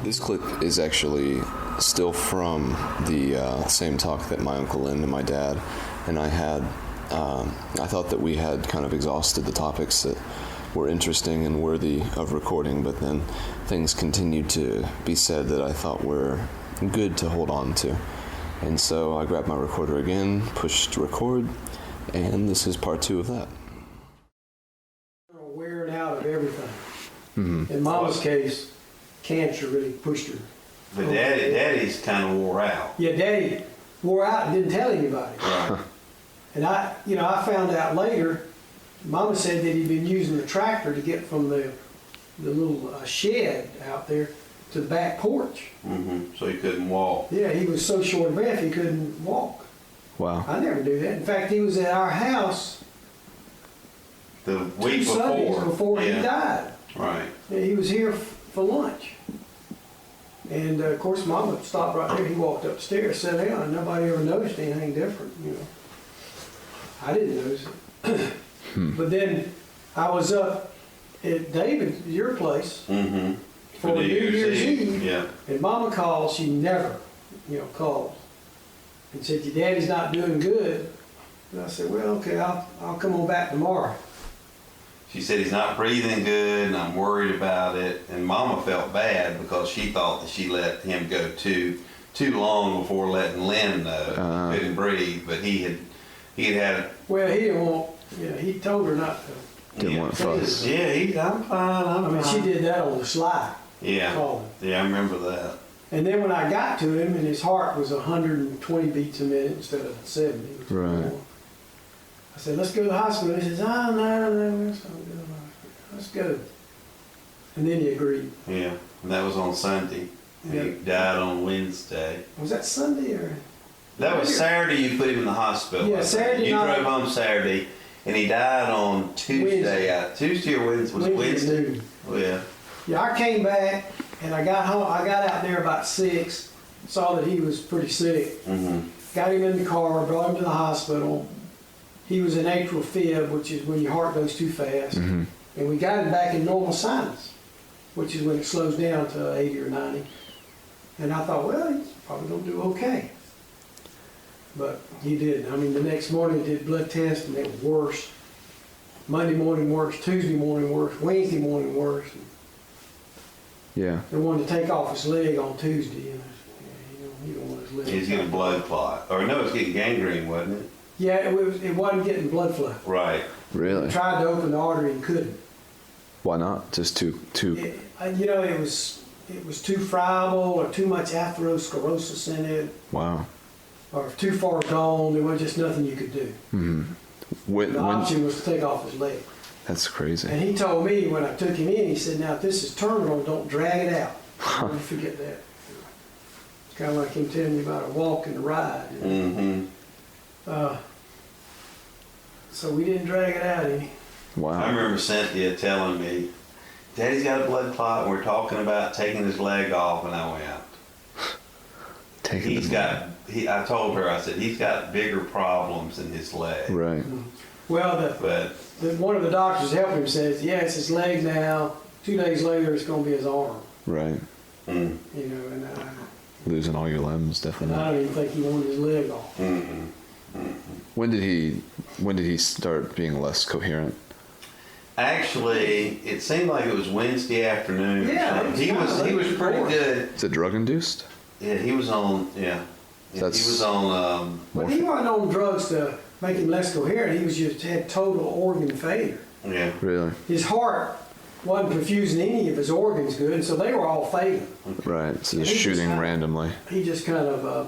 This clip is actually still from the same talk that my Uncle Lynn and my dad and I had. I thought that we had kind of exhausted the topics that were interesting and worthy of recording, but then things continued to be said that I thought were good to hold on to. And so I grabbed my recorder again, pushed record, and this is part 2 of that. Wearing out of everything. Mm-hmm. In Mama's case, cancer really pushed her. But Daddy's kind of wore out. Yeah, Daddy wore out and didn't tell anybody. Right. And I found out later, Mama said that he'd been using the tractor to get from the little shed out there to the back porch. Mm-hmm. So he couldn't walk. Yeah, he was so short of breath he couldn't walk. Wow. I never knew that. In fact, he was at our house The week 2 Sundays before he yeah. died. Right. Yeah, he was here for lunch. And of course, Mama stopped right there. He walked upstairs, sat down, and nobody ever noticed anything different, you know. I didn't notice it. But then I was up at David, your place, Mm-hmm. for New Year's Eve. Yeah. And Mama called. She never, called and said, "Your daddy's not doing good." And I said, "Well, okay, I'll come on back tomorrow." She said he's not breathing good, and I'm worried about it. And Mama felt bad because she thought that she let him go too long before letting Lynn know he couldn't breathe. But he had Well, he didn't want. He told her not to. Didn't want fuss. Yeah, I'm fine. I mean, she did that on the sly. Yeah. Calling. Yeah, I remember that. And then when I got to him, and his heart was 120 beats a minute instead of 70. Right. I said, "Let's go to the hospital." He says, "Oh, no, let's go." And then he agreed. Yeah, and that was on Sunday. Yeah. He died on Wednesday. Was that Sunday or? That was Saturday. You put him in the hospital. Yeah, Saturday You night. drove home Saturday, and he died on Tuesday. Tuesday or Wednesday? Was it Wednesday? Noon. Oh, yeah. Yeah, I came back and I got home. I got out there about 6. Saw that he was pretty sick. Mm-hmm. Got him in the car, brought him to the hospital. He was in atrial fib, which is when your heart goes too fast. Mm-hmm. And we got him back in normal sinus, which is when it slows down to 80 or 90. And I thought, well, he's probably going to do okay. But he didn't. I mean, the next morning he did blood test and it was worse. Monday morning worse, Tuesday morning worse, Wednesday morning worse. Yeah. They wanted to take off his leg on Tuesday. And you don't want his leg. He's getting a blood clot. Or no, it's getting gangrene, wasn't it? Yeah, it wasn't getting blood flow. Right. Really? Tried to open the artery and couldn't. Why not? Just too. It was too friable or too much atherosclerosis in it. Wow. Or too far gone. There was just nothing you could do. Mm-hmm. The option was to take off his leg. That's crazy. And he told me when I took him in, he said, "Now if this is terminal, don't drag it out." I'll never forget that. It's kind of like him telling you about a walk and a ride. Mm-hmm. So we didn't drag it out any. Wow. I remember Cynthia telling me, "Daddy's got a blood clot, and we're talking about taking his leg off," and I went, I told her, I said, he's got bigger problems in his leg. Right. Well, one of the doctors helping him says, "Yeah, it's his leg now. 2 days later, it's going to be his arm." Right. Mm. And Losing all your limbs, definitely. I don't even think he wanted his leg off. Mm-hmm. Mm-hmm. When did he start being less coherent? Actually, it seemed like it was Wednesday afternoon. or Yeah, something. it was He was pretty before. good. Is it drug induced? Yeah, he was on. Yeah, he That's- was on. But he wasn't on drugs to make him less coherent. He was just had total organ failure. Yeah. Really? His heart wasn't confusing any of his organs good, and so they were all failing. Right. So just He just shooting had- randomly. He just kind of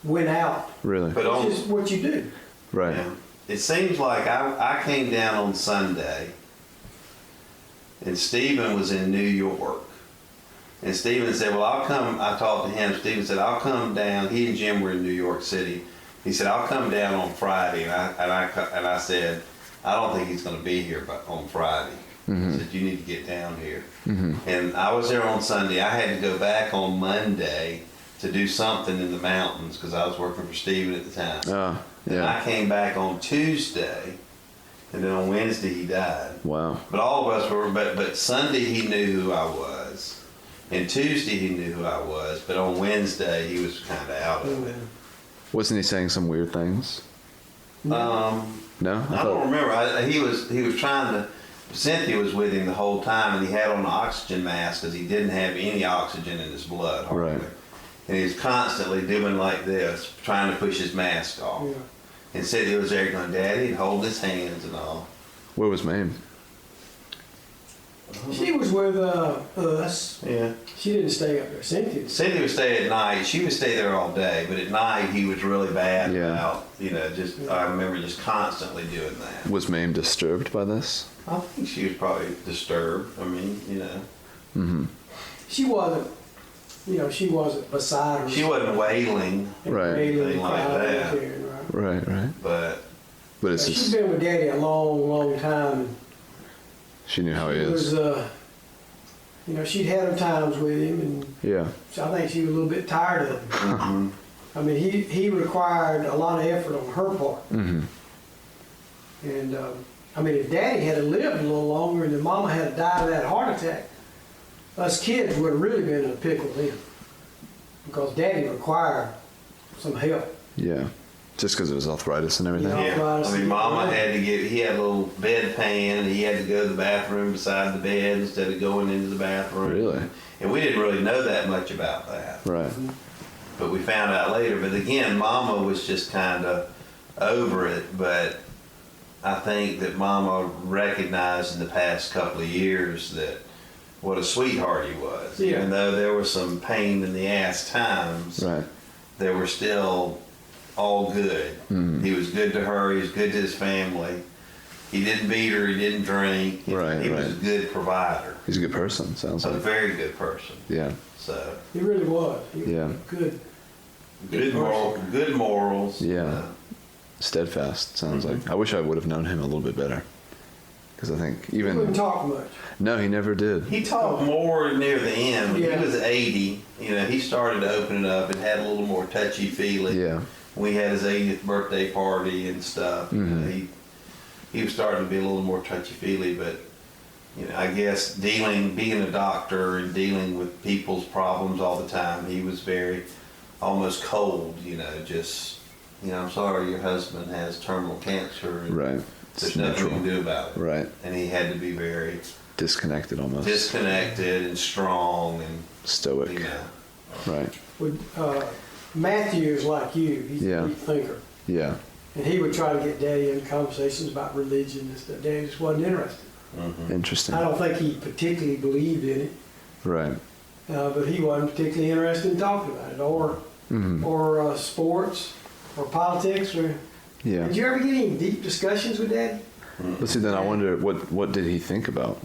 went out, Really? But on. which is what you do. Right. Yeah. It seems like I came down on Sunday, and Stephen was in New York. And Stephen said, well, I'll come. I talked to him. Stephen said, I'll come down. He and Jim were in New York City. He said, I'll come down on Friday. And I said, I don't think he's going to be here on Friday. I said, you need to get down here. And I was there on Sunday. I had to go back on Monday to do something in the mountains because I was working for Stephen at the time. Oh, And yeah. I came back on Tuesday, and then on Wednesday he died. Wow. But all of us were, but Sunday he knew who I was, and Tuesday he knew who I was, but on Wednesday he was kind of out of it. Wasn't he saying some weird things? No? I don't remember. He was trying to. Cynthia was with him the whole time, and he had on an oxygen mask because he didn't have any oxygen in his blood. Hardly. Right. And he was constantly doing like this, trying to push his mask off. Yeah. And Cynthia was there going, Daddy, and hold his hands and all. Where was Mame? She was with us. Yeah. She didn't stay up there. Cynthia. Cindy would stay at night. She would stay there all day, but at night he was really bad Yeah. about, just, I remember just constantly doing that. Was Mame disturbed by this? I think she was probably disturbed. I mean, She wasn't. She wasn't beside her. she wasn't wailing, Right. Anything like that. Right. Right. but But it's She's just, been with Daddy a long, long time. And she knew how he it is. was, she'd had her times with him, and Yeah. so I think she was a little bit tired of him. I mean, he required a lot of effort on her part. Mm-hmm. And I mean, if Daddy had lived a little longer and then Mama had died of that heart attack, us kids would have really been in a pickle then, because Daddy required some help. Yeah. Just because it was arthritis and everything? Yeah. yeah. I mean, Mama had to he had a little bedpan, and he had to go to the bathroom beside the bed instead of going into the bathroom. Really? And we didn't really know that much about that. Right. But we found out later. But again, Mama was just kind of over it. But I think that Mama recognized in the past couple of years that what a sweetheart he was. Yeah. Even though there was some pain in the ass times, Right. they were still all good. He was good to her. He was good to his family. He didn't beat her. He didn't drink. Right, He was a right. good provider. He's a good person, sounds A like. very good person. Yeah. So He really was. He was Yeah. good. good morals. Yeah. Steadfast, sounds like. I wish I would have known him a little bit better. Because I think He wouldn't even... talk much. No, he never did. He talked more near the end. When Yeah. he was 80, he started to open it up and had a little more touchy-feely. Yeah. We had his 80th birthday party and stuff. Mhm. He was starting to be a little more touchy-feely, but I guess being a doctor and dealing with people's problems all the time, he was very almost cold. I'm sorry your husband has terminal cancer. And Right. There's It's nothing we natural. can do about it. Right. And he had to be very Disconnected almost. disconnected and strong and Stoic. Right. Matthew is like you. He's Yeah. a deep thinker. Yeah. And he would try to get Daddy in conversations about religion and stuff. Daddy just wasn't interested. Interesting. I don't think he particularly believed in it, Right. but he wasn't particularly interested in talking about it, or sports, or politics. Or Yeah. did you ever get any deep discussions with Daddy? But see, then I wonder, what did he think about?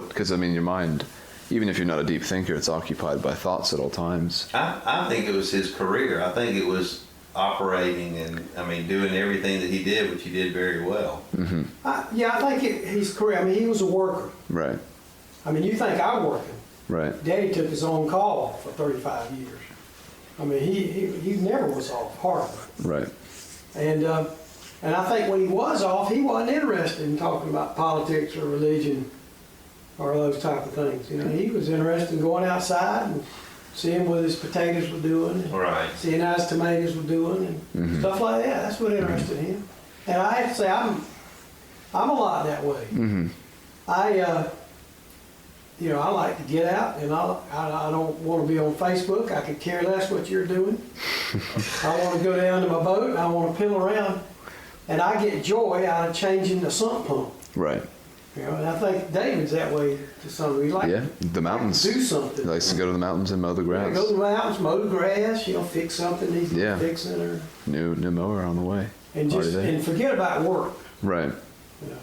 Because, I mean, your mind, even if you're not a deep thinker, it's occupied by thoughts at all times. I think it was his career. I think it was operating and doing everything that he did, which he did very well. Mm-hmm. I think he's correct. I mean, he was a worker. Right. I mean, you think I'm working. Right. Daddy took his own call for 35 years. I mean, he never was off hardly. Right. And I think when he was off, he wasn't interested in talking about politics or religion or those type of things. He was interested in going outside and seeing what his potatoes were doing, and Right. seeing how his tomatoes were doing, and stuff like that. That's what interested him. And I have to say, I'm a lot that way. Mm-hmm. I like to get out, and I don't want to be on Facebook. I could care less what you're doing. I want to go down to my boat, and I want to piddle around, and I get joy out of changing the sump pump. Right. And I think David's that way to some degree. Like, Yeah, the mountains. do something. He likes to go to the mountains and mow the grass. Go to the mountains, mow the grass, fix something needs to be fixing, or New mower on the way. and just Already there. and forget about work. Right. You know.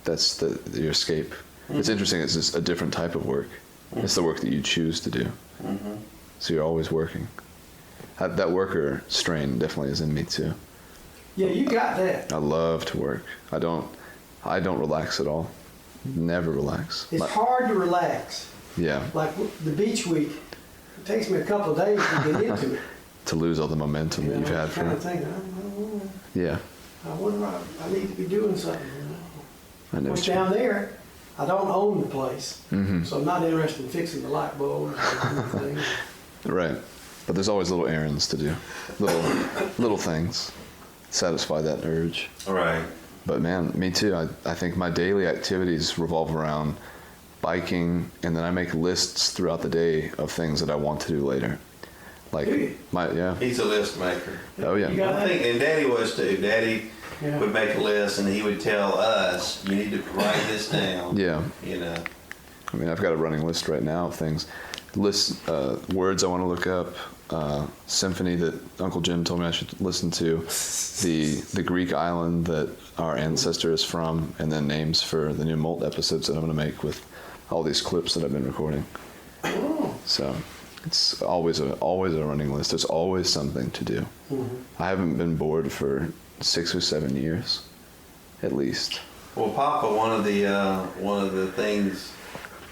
That's your escape. It's interesting. It's just a different type of work. It's the work that you choose to do. So you're always working. That worker strain definitely is in me too. Yeah, you got that. I love to work. I don't relax at all. Never relax. It's hard to relax. Yeah. Like the beach week, it takes me a couple of days to get into it. To lose all the momentum that you've had kind of for. thing. I wonder. I need to be doing something. I know. Of course, down there, I don't own the place, so I'm not interested in fixing the light bulbs or anything. Right. But there's always little errands to do. Little things. Satisfy that urge. Right. But man, me too. I think my daily activities revolve around biking, and then I make lists throughout the day of things that I want to do later. Like Do you? He's a list maker. Oh yeah. You got I think, and Daddy was too. Daddy Yeah. would make a list, and he would tell us, "You need to write this down." Yeah. I I mean, I've got a running list right now of things, words I want to look up, symphony that Uncle Jim told me I should listen to, the Greek island that our ancestor is from, and then names for the new Molt episodes that I'm going to make with all these clips that I've been recording. Oh. So it's always a running list. There's always something to do. I haven't been bored for 6 or 7 years, at least. Well, Papa, one of the things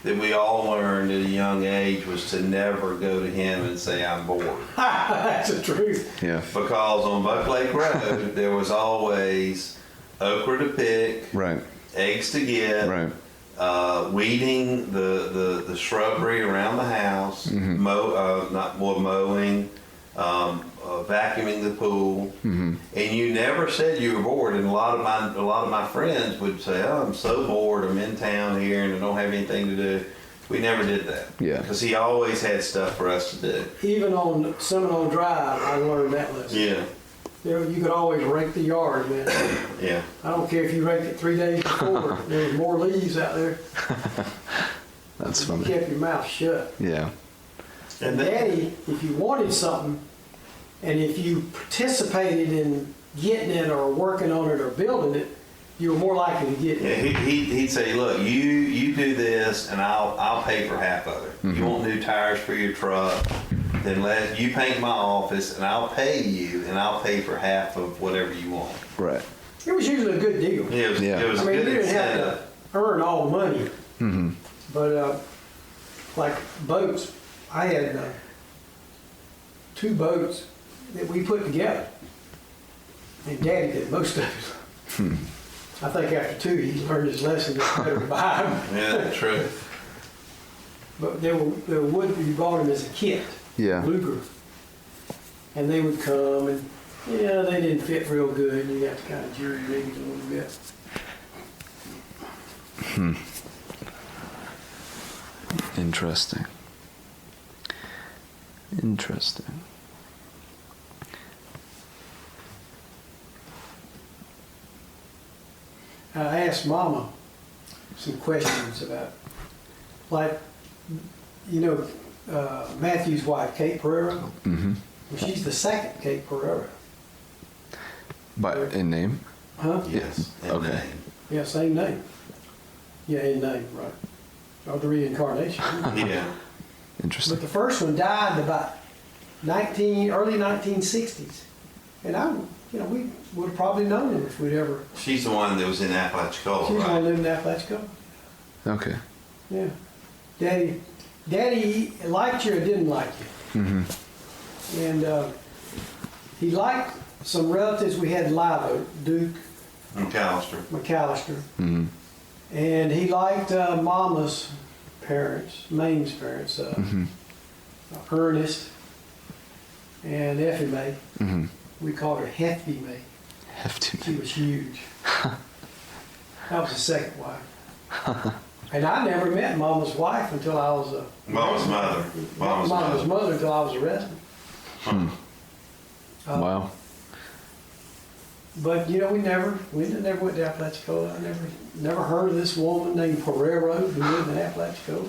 that we all learned at a young age was to never go to him and say, "I'm bored." That's the truth. Yeah. Because on Buck Lake Road, there was always okra to pick, Right. eggs to get, Right. weeding the shrubbery around the house, mowing, vacuuming the pool, and you never said you were bored. And a lot of my friends would say, "Oh, I'm so bored. I'm in town here and I don't have anything to do." We never did that. Yeah. Because he always had stuff for us to do. Even on Seminole Drive, I learned that lesson. Yeah. You could always rake the yard, man. Yeah. I don't care if you raked it 3 days before. There was more leaves out there. That's You funny. kept your mouth shut. Yeah. And Daddy, if you wanted something, and if you participated in getting it or working on it or building it, you were more likely to get Yeah, it. he'd say, "Look, you do this, and I'll pay for half of it. You want new tires for your truck, then let you paint my office, and I'll pay you, and I'll pay for half of whatever you want." Right. It was usually a good deal. Yeah, it was I a mean, you good didn't have incentive. to earn all the money. But like boats, I had 2 boats that we put together, and Daddy did most of it. I think after 2, he learned his lesson. It's better to buy them. Yeah, true. But they were wood. You bought them as a kit. Yeah. Luger. And they would come, and they didn't fit real good. You got to kind of jury rig it a little bit. Interesting. I asked Mama some questions about, like, Matthew's wife, Kate Pereira. Well, she's the second Kate Pereira. But in name? Huh? Yes. and Okay. name. Yeah, same name. Yeah, in name, right. Or the reincarnation. Yeah. Interesting. But the first one died about early 1960s. And we would have probably known him if we'd ever. She's the one that was in Apalachicola, She was right? one living in Apalachicola. Okay. Yeah. Daddy liked you or didn't like you. And he liked some relatives we had in Live Oak, Duke, McAllister. And he liked Mama's parents, Maine's parents, Ernest and Effie Mae. We called her Hefty Mae. Hefty. She was huge. That was the second wife. And I never met Mama's wife until I was a Mama's mother. Mama's mother until I was a resident. Wow. But you know, we never went to Apalachicola. I never heard of this woman named Pereira who lived in Apalachicola.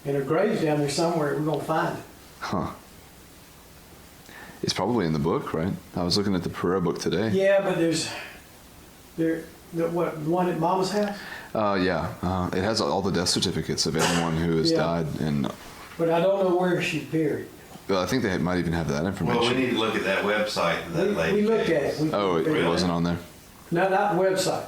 And her grave's down there somewhere. We're gonna find it. Huh. It's probably in the book, right? I was looking at the Pereira book today. Yeah, but the one at Mama's house? Yeah. It has all the death certificates of anyone who has died, and But I don't know where she's buried. I think they might even have that information. Well, we need to look at that website that lady. We looked at it. It wasn't on there. No, not the website.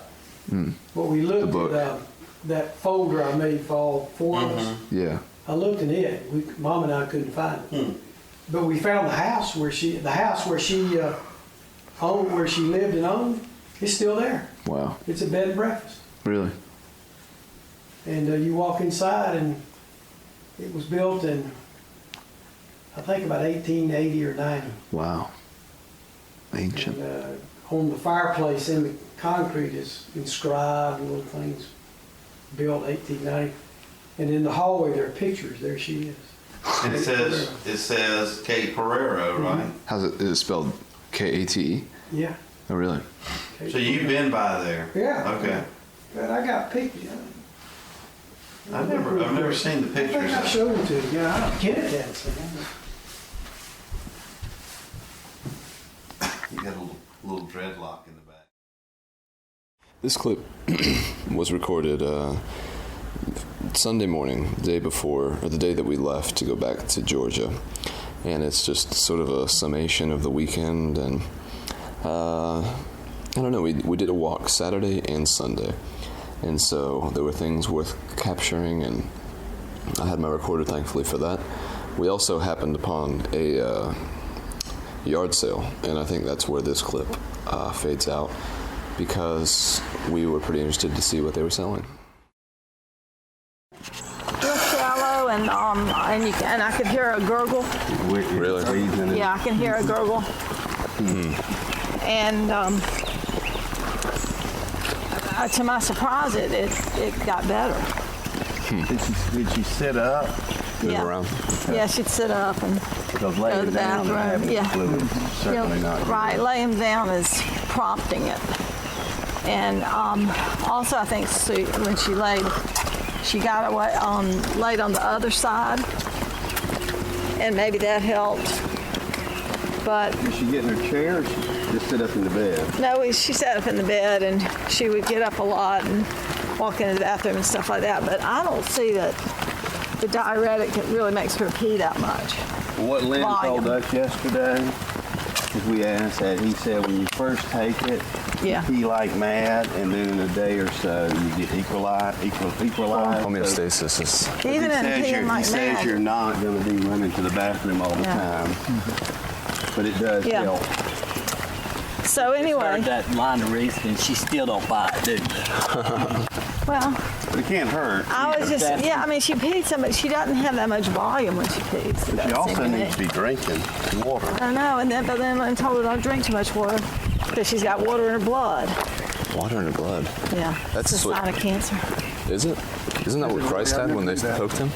But we looked book. at that folder I made for all four of us. Yeah. I looked in it. Mom and I couldn't find it. But we found the house where she owned, where she lived and owned. It's still there. Wow. It's a bed and breakfast. Really? And you walk inside, and it was built in, I think, about 1880 or 90. Wow. Ancient. And, on the fireplace in the concrete is inscribed, little things built 1890. And in the hallway there are pictures. There she is. And it says Kate Pereira, right? How's it? Is it spelled Kate? Yeah. Oh, really? So you've been by there? Yeah. Okay. But I got pictures. I've never seen the I think I pictures. showed them to you. Yeah, I don't get it that thing. You got a little dreadlock in the back. This clip was recorded Sunday morning, the day before, or the day that we left to go back to Georgia. And it's just sort of a summation of the weekend. And I don't know, we did a walk Saturday and Sunday. And so there were things worth capturing, and I had my recorder, thankfully, for that. We also happened upon a yard sale, and I think that's where this clip fades out, because we were pretty interested to see what they were selling. Real shallow, and I could hear a gurgle. Really? Yeah, I can hear a gurgle. And to my surprise, it got better. Did she sit up? Move Yeah. around? Yeah, she'd sit up and Because go to laying the down bathroom. Yeah. fluid, certainly not. Right, laying down is prompting it. And also, I think when she laid, she got away laid on the other side, and maybe that helped. But Did she get in her chair or she just sit up in the bed? no, she sat up in the bed, and she would get up a lot and walk into the bathroom and stuff like that. But I don't see that the diuretic really makes her pee that much. What Lynn Volume. told us yesterday, as we asked that, he said when you first take it, Yeah. you pee like mad, and then in a day or so you get equalized. Homeostasis is... Even in peeing He like says mad. you're not going to be running to the bathroom all the Yeah. time, but it does Yeah. help. So anyway, Heard that line of reasoning, she still don't buy it, do you? well, But it can't hurt. I was just, That's- yeah, I mean, she peed so much, she doesn't have that much volume when she pees. It She doesn't also seem to me. needs to be drinking water. I don't know, but then I told her don't drink too much water because she's got water in her blood. Water in her blood. Yeah, That's it's a what- sign of cancer. Is it? Isn't that what Christ had when they poked him?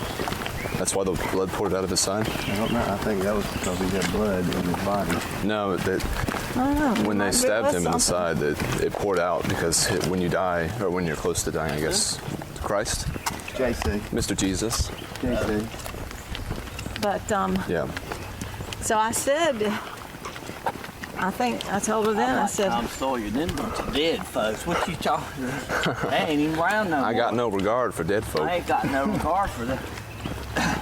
That's why the blood poured out of his side? I don't know. I think that was because he had blood in his body. No, I don't know. when they Maybe it stabbed was him in the something. side, it poured out because when you die, or when you're close to dying, I guess, Christ, JC. Mr. Jesus. JC. But Yeah. so I said, I think I told her then. I said, Tom Sawyer, them bunch of dead folks. What you talking about? They ain't even around no more. I got no regard for dead folk. I ain't got no regard for them.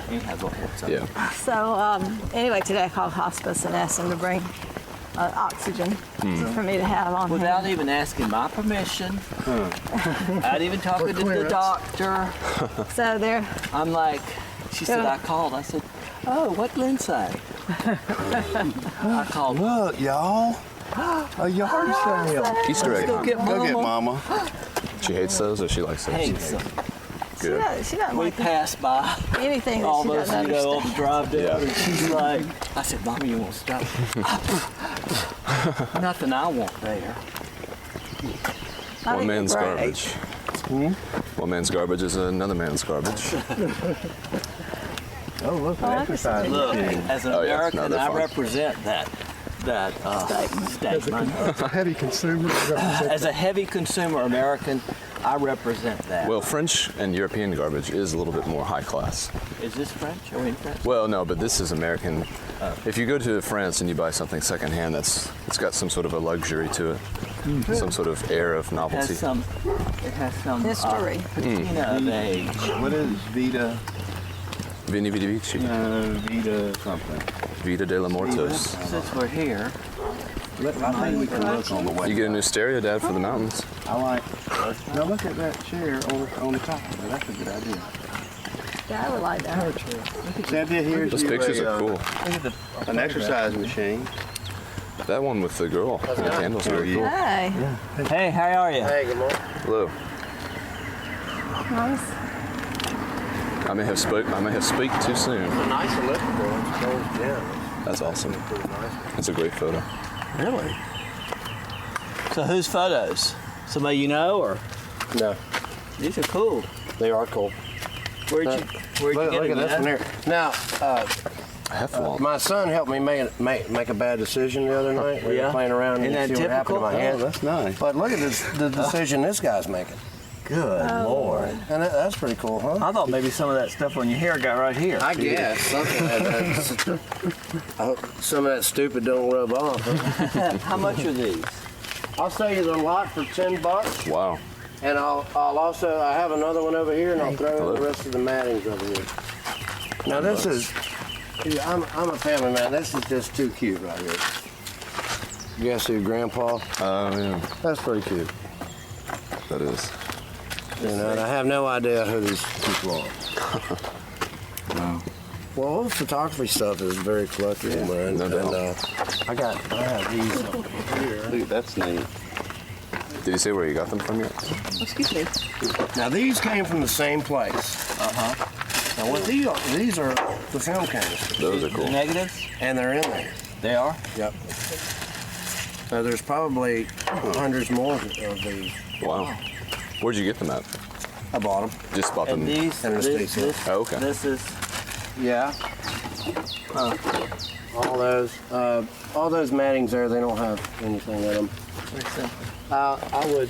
Anyhow, go ahead. Sorry. Yeah. so anyway, today I called hospice and asked them to bring oxygen for me to have on Without hand. even asking my permission, without even talking to the clearance. doctor. So there, I'm like, she said, I called. I said, oh, what Lynn say? I called. Look, y'all. A yard sale. Easter egg. Go get Go get mama. mama. She hates those or she likes those? Hates them. Good. she doesn't We like passed by anything that all she those, doesn't you know, on the understand. drive down, Yeah. and she's like, I said, Mama, you won't stop. Nothing I want there. I One think man's they're great. garbage. One man's garbage is another man's garbage. Oh, look, Oh, I exercise Look, machine. as an Oh, yeah. American, No, they're I fun. represent that statement. As a heavy consumer, As a heavy consumer American, I represent that. Well, French and European garbage is a little bit more high class. Is this French? Are we in French? Well, no, but this is American. If you go to France and you buy something secondhand, it's got some sort of a luxury to it, some sort of air of It novelty. has some History. patina of age. What is Vita? Vini Vidi Vici, Vita something. Vita de la Mortos. Since we're here, I think we can look on the way. You get a new stereo, Dad, for the mountains. I like. Now look at that chair on the top of it. That's a good idea. Yeah, I would like that. Cynthia, here's Those you pictures a, are cool. an exercise machine. That one with the girl, and the candles are cool. Hey, hey, how are you? Hey, good morning. Hello. nice. I may have speak too soon. A nice electrical. It's Jones Gym. That's awesome. Pretty nice. That's a great photo. Really? So whose photos? Somebody you know, or No, these are cool. they are cool. Where'd you Look get at them? this one here. Now, Heffalump. my son helped me make a bad decision the other night. We Yeah? were playing around and Isn't see that what happened to my typical? hand. Oh, That's nice. But look at the decision this guy's making. Good Lord. And that's pretty cool, huh? I thought maybe some of that stuff on your hair got right here. I guess. Something I hope some of that stupid don't rub off. Huh? How much are these? I'll sell you the lot for $10, Wow. and I'll also I have another one over here, and I'll throw in the rest of the mattings over here. Now this is, I'm a family man. This is just too cute right here. You guys see Grandpa? Oh, yeah. That's pretty cute. That is. You know, and I have no idea who these people are. Well, all the photography stuff is very collectible, man. no doubt. And I have these over here. Dude, that's neat. Did you say where you got them from yet? Excuse me. Now these came from the same place. Now what these are the film cameras, Those are cool. The negatives? and they're in there. They are? Yep. So there's probably hundreds more of these. Wow. Where'd you get them at? I bought them. Just bought And them. these, And the this, state this, Oh, okay. this is, Yeah. All those mattings there, they don't have anything in them. very simple. I would.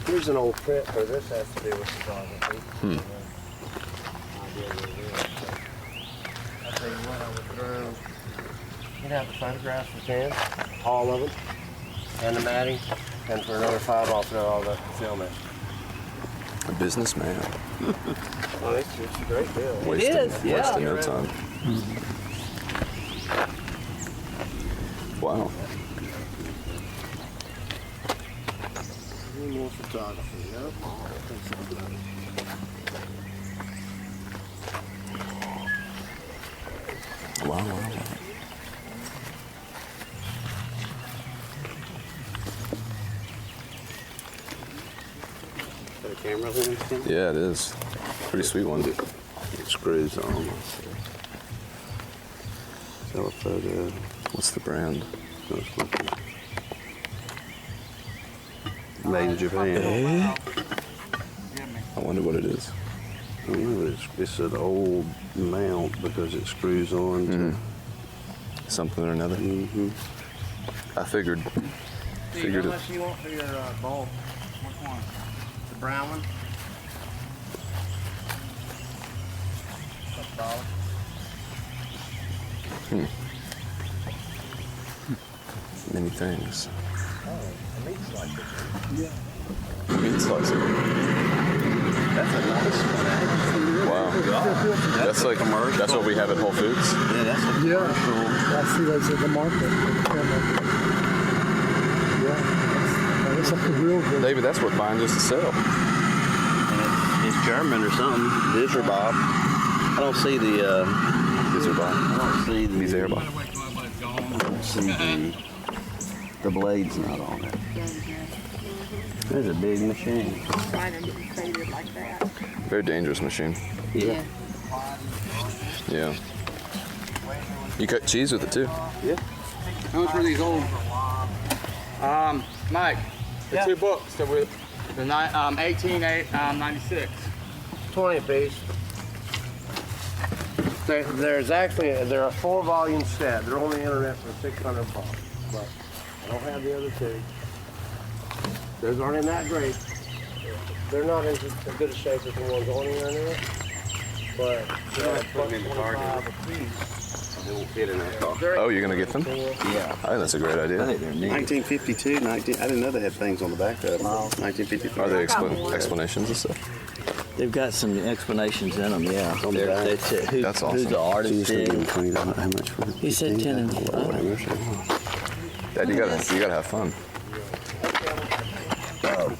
Here's an old print for this has to do with photography. I tell you what, I would throw. You'd have the photographs for 10, all of them, and the matting, and for another 5, I'll throw all the film in. A businessman. Well, it's a great deal. Wasting yeah. no time. Wow. More photography, yep. Wow, wow, wow. Got a camera lens? Yeah, it is. Pretty sweet one. It screws on. Telephoto. What's the brand? Made in Japan. I wonder what it is. I don't know, it's an old mount because it screws on to. Something or another. Mm-hmm. I figured How it. much do you want for your bulb? Which one? The brown one? Many things. Meat slicer. That's a nice one. Wow. That's like that's what we have at Whole Foods. Yeah, that's a I see those at the market. Yeah, that's like the real good. David, that's worth buying just to sell. It's German or something. Bob. I don't see the. These are I don't see the. These Airbot. I don't see the blades not on it. There's a big machine. Very dangerous machine. Yeah. Yeah. You cut cheese with it too. How much were these old? Mike, the 2 books that we The 1896. 20 apiece. They're a 4-volume set. They're on the internet for $600, but I don't have the other 2. Those aren't in that great. They're not in as good a shape as the ones on the internet, but they're $25 a piece. They won't fit in that car. Oh, you're gonna get them? Yeah. I think that's a great I idea. think they're neat. 1952, I didn't know they had things on the back of them. 1953. Are there explanations and stuff? They've got some explanations in them, yeah. On the back. They said who, That's who awesome. the artist Just gonna give them is. $20. How much for it? He said 10 and 5. Dad, you gotta have fun.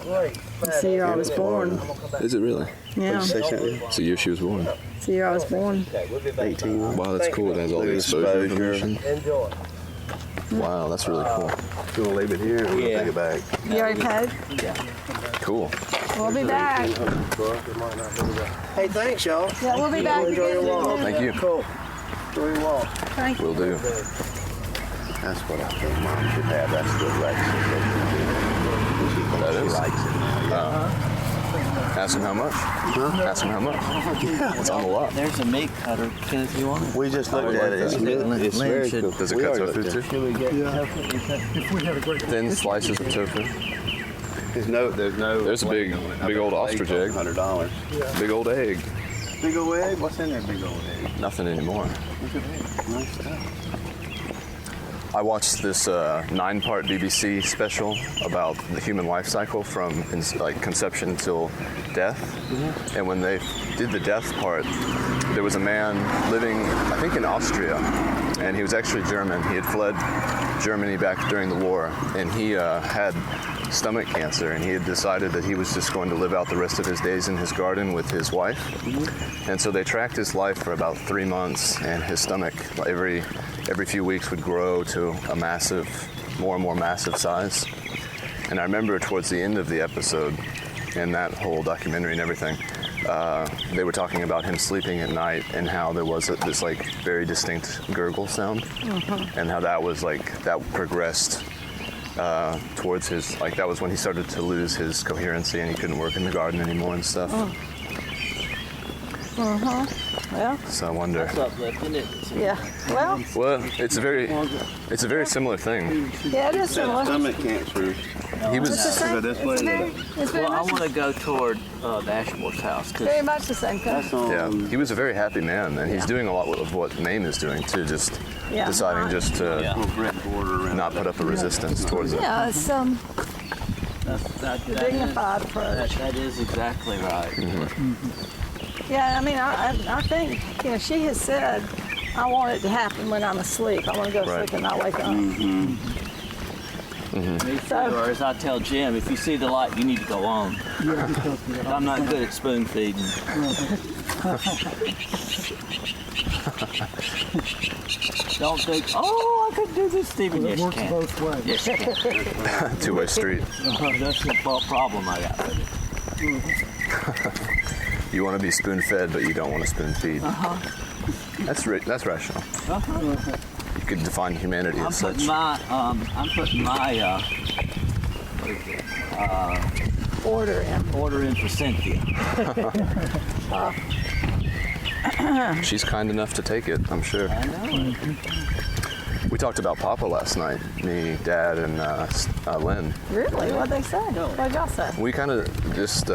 Great. It's the year I was born. Is it really? Yeah. Say something? It's the year she was born. It's the year I was born. 18. Wow, that's cool. It has all the exposure information. Enjoy. Wow, that's really cool. You want to leave it here or we'll Yeah. take it back? You already paid? Cool. We'll be back. Hey, thanks, y'all. Yeah, we'll be back Enjoy your again. walk. Thank you. Cool. Enjoy your walk. Thank you. Will do. That's what I think Mom should have. That's the right That is. She likes it now. Ask him how much. Ask him how much. Yeah, it's on the lot. There's a meat cutter, Kenneth, you want it? We just looked at it. It's Lynn very should- cool. Does it We cut already tofu looked at too? it. Should we get If we had a great Thin slices of tofu. There's no. There's a big old ostrich egg. $100. Big old egg. Big old egg. What's in there? Big old egg. Nothing anymore. Look at that. Nice stuff. I watched this 9-part BBC special about the human life cycle from conception till death. And when they did the death part, there was a man living, I think, in Austria, and he was actually German. He had fled Germany back during the war, and he had stomach cancer, and he had decided that he was just going to live out the rest of his days in his garden with his wife. And so they tracked his life for about 3 months, and his stomach every few weeks would grow to a massive, more and more massive size. And I remember towards the end of the episode, and that whole documentary and everything, they were talking about him sleeping at night and how there was this very distinct gurgle sound, and how that was that progressed towards his, that was when he started to lose his coherency and he couldn't work in the garden anymore and stuff. Well, So I wonder. That's uplifting, isn't it? yeah. Well, It's a very similar thing. yeah, it is similar. Stomach cancer. He was. It's the same. Go this way. It's very Well, I much, want to go toward Dashboard's house very because much the same thing. That's on. Yeah, he was a very happy man, and he's doing a lot of what Mame is doing too. Just Yeah. deciding just to Little brick border around. not put up a resistance towards it. Yeah, it's that dignified approach. that is exactly right. Yeah, I mean, I think, she has said, I want it to happen when I'm asleep. I want to go to Right. sleep and not wake up. Me too, So- or as I tell Jim, if you see the light, you need to go on. I'm not good at spoon feeding. Don't think, oh, I could do this, Stephen. Yes, you works can. both ways. Yes, you can. Two-way street. That's the problem I got with it. You want to be spoon-fed, but you don't want to spoon-feed. That's rational. You could define humanity I'm as such. putting my, what is it? Order in for Cynthia. She's kind enough to take it, I'm sure. I know. We talked about Papa last night, me, Dad, and Lynn. Really? What'd they say? What'd y'all say? We kind of just,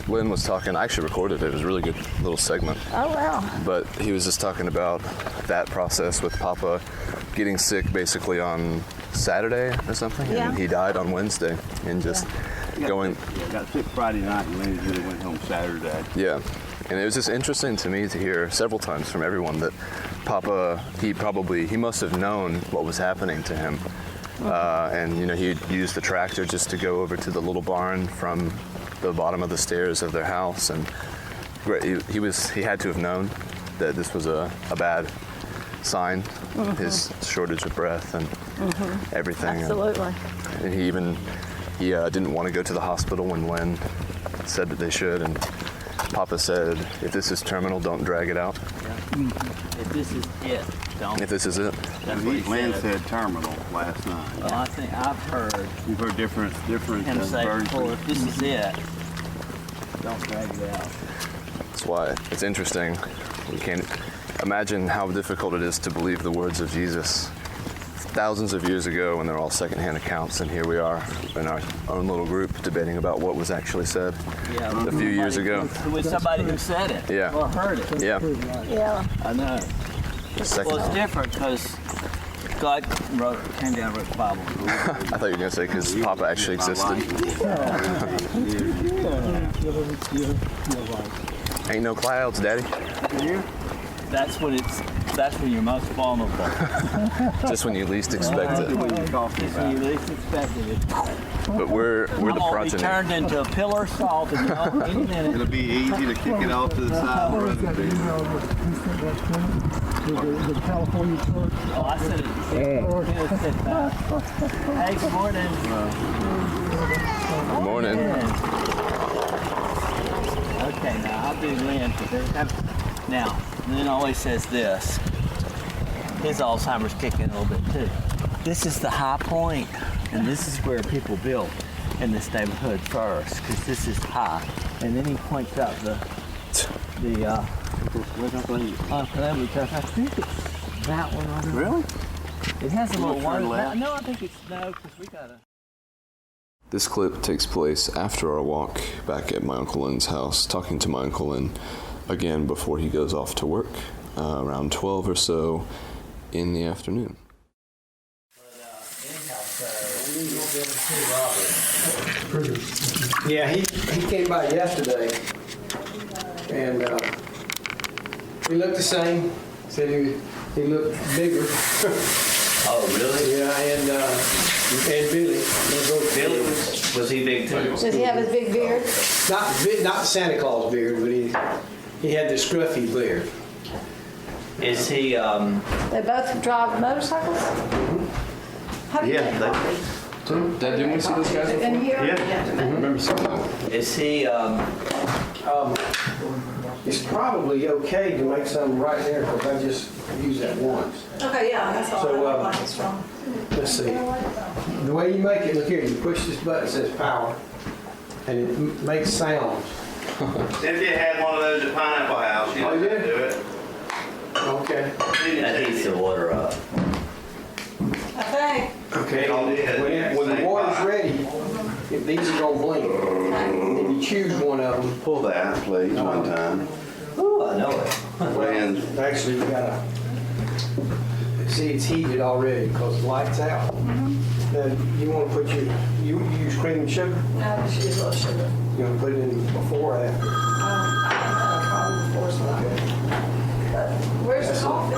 Lynn was talking, I actually recorded it, it was a really good little segment. Oh, wow. But he was just talking about that process with Papa getting sick basically on Saturday or something, Yeah. and he died on Wednesday, and just going, Yeah, got sick Friday night and Wednesday went home Saturday. yeah. And it was just interesting to me to hear several times from everyone that Papa, he must have known what was happening to him. And, he'd use the tractor just to go over to the little barn from the bottom of the stairs of their house. And he had to have known that this was a bad sign, his shortage of breath and everything. Absolutely. And he didn't want to go to the hospital when Lynn said that they should. And Papa said, if this is terminal, don't drag it out. If this is it, don't. If this is it. That's what he Lynn said. said terminal last night. Well, I think I've heard You've heard different him say versions. before, if this is it, don't drag it out. That's why it's interesting. We can't imagine how difficult it is to believe the words of Jesus thousands of years ago when they're all secondhand accounts, and here we are in our own little group debating about what was actually said a few years ago. With somebody who said it. Yeah. Or heard it. Yeah. Yeah. I know. Second. Well, it's different because God came down and wrote the Bible. I thought you were going to say because Papa actually existed. Ain't no clouds, Daddy. That's when you're most vulnerable. Just when you least expect it. Just when you least expected it. But we're I'm the gonna be progeny. turned into a pillar of salt in any minute. It'll be easy to kick it off to the side of the road. The California church. Oh, I said it. Hey, good morning. Good morning. Okay, now I'll do Lynn. Now, Lynn always says this. His Alzheimer's kicking a little bit too. This is the high point, and this is where people built in this neighborhood first, because this is high. And then he points out the Calamity Truck. I think it's that one right there. Really? It has a little turn one. left? No, I think it's no, because we gotta. This clip takes place after our walk back at my Uncle Lynn's house, talking to my Uncle Lynn again before he goes off to work, around 12 or so in the afternoon. Yeah, he came by yesterday, and he looked the same. Said he looked bigger. Oh, really? Yeah, and Billy. Billy was he big too? Does he have his big beard? Not the Santa Claus beard, but he had the scruffy beard. Is he? They both drive motorcycles? How do you Yeah, get they- coffee? Dad, didn't we see those guys before? In here? Yeah. I remember seeing them. Is he? It's probably okay to make some right there because I just used that once. Okay, yeah, that's all. So, I like it's wrong. Let's see. The way you make it, look here, you push this button, it says power, and it makes sounds. Cynthia had one of those at Pineapple House. She Oh, knows how yeah? to do it. Okay. That heats the water up. I think. Okay. They all did. When the water's ready, these are gonna blink. And you choose one of them. Pull that, please, one time. Ooh, I know it. And Actually, you gotta, see it's heated already because the light's out. Then you wanna put you use cream and sugar? No, she just loves sugar. You wanna put it in before or after? I haven't had a problem before, so not good. But where's the coffee?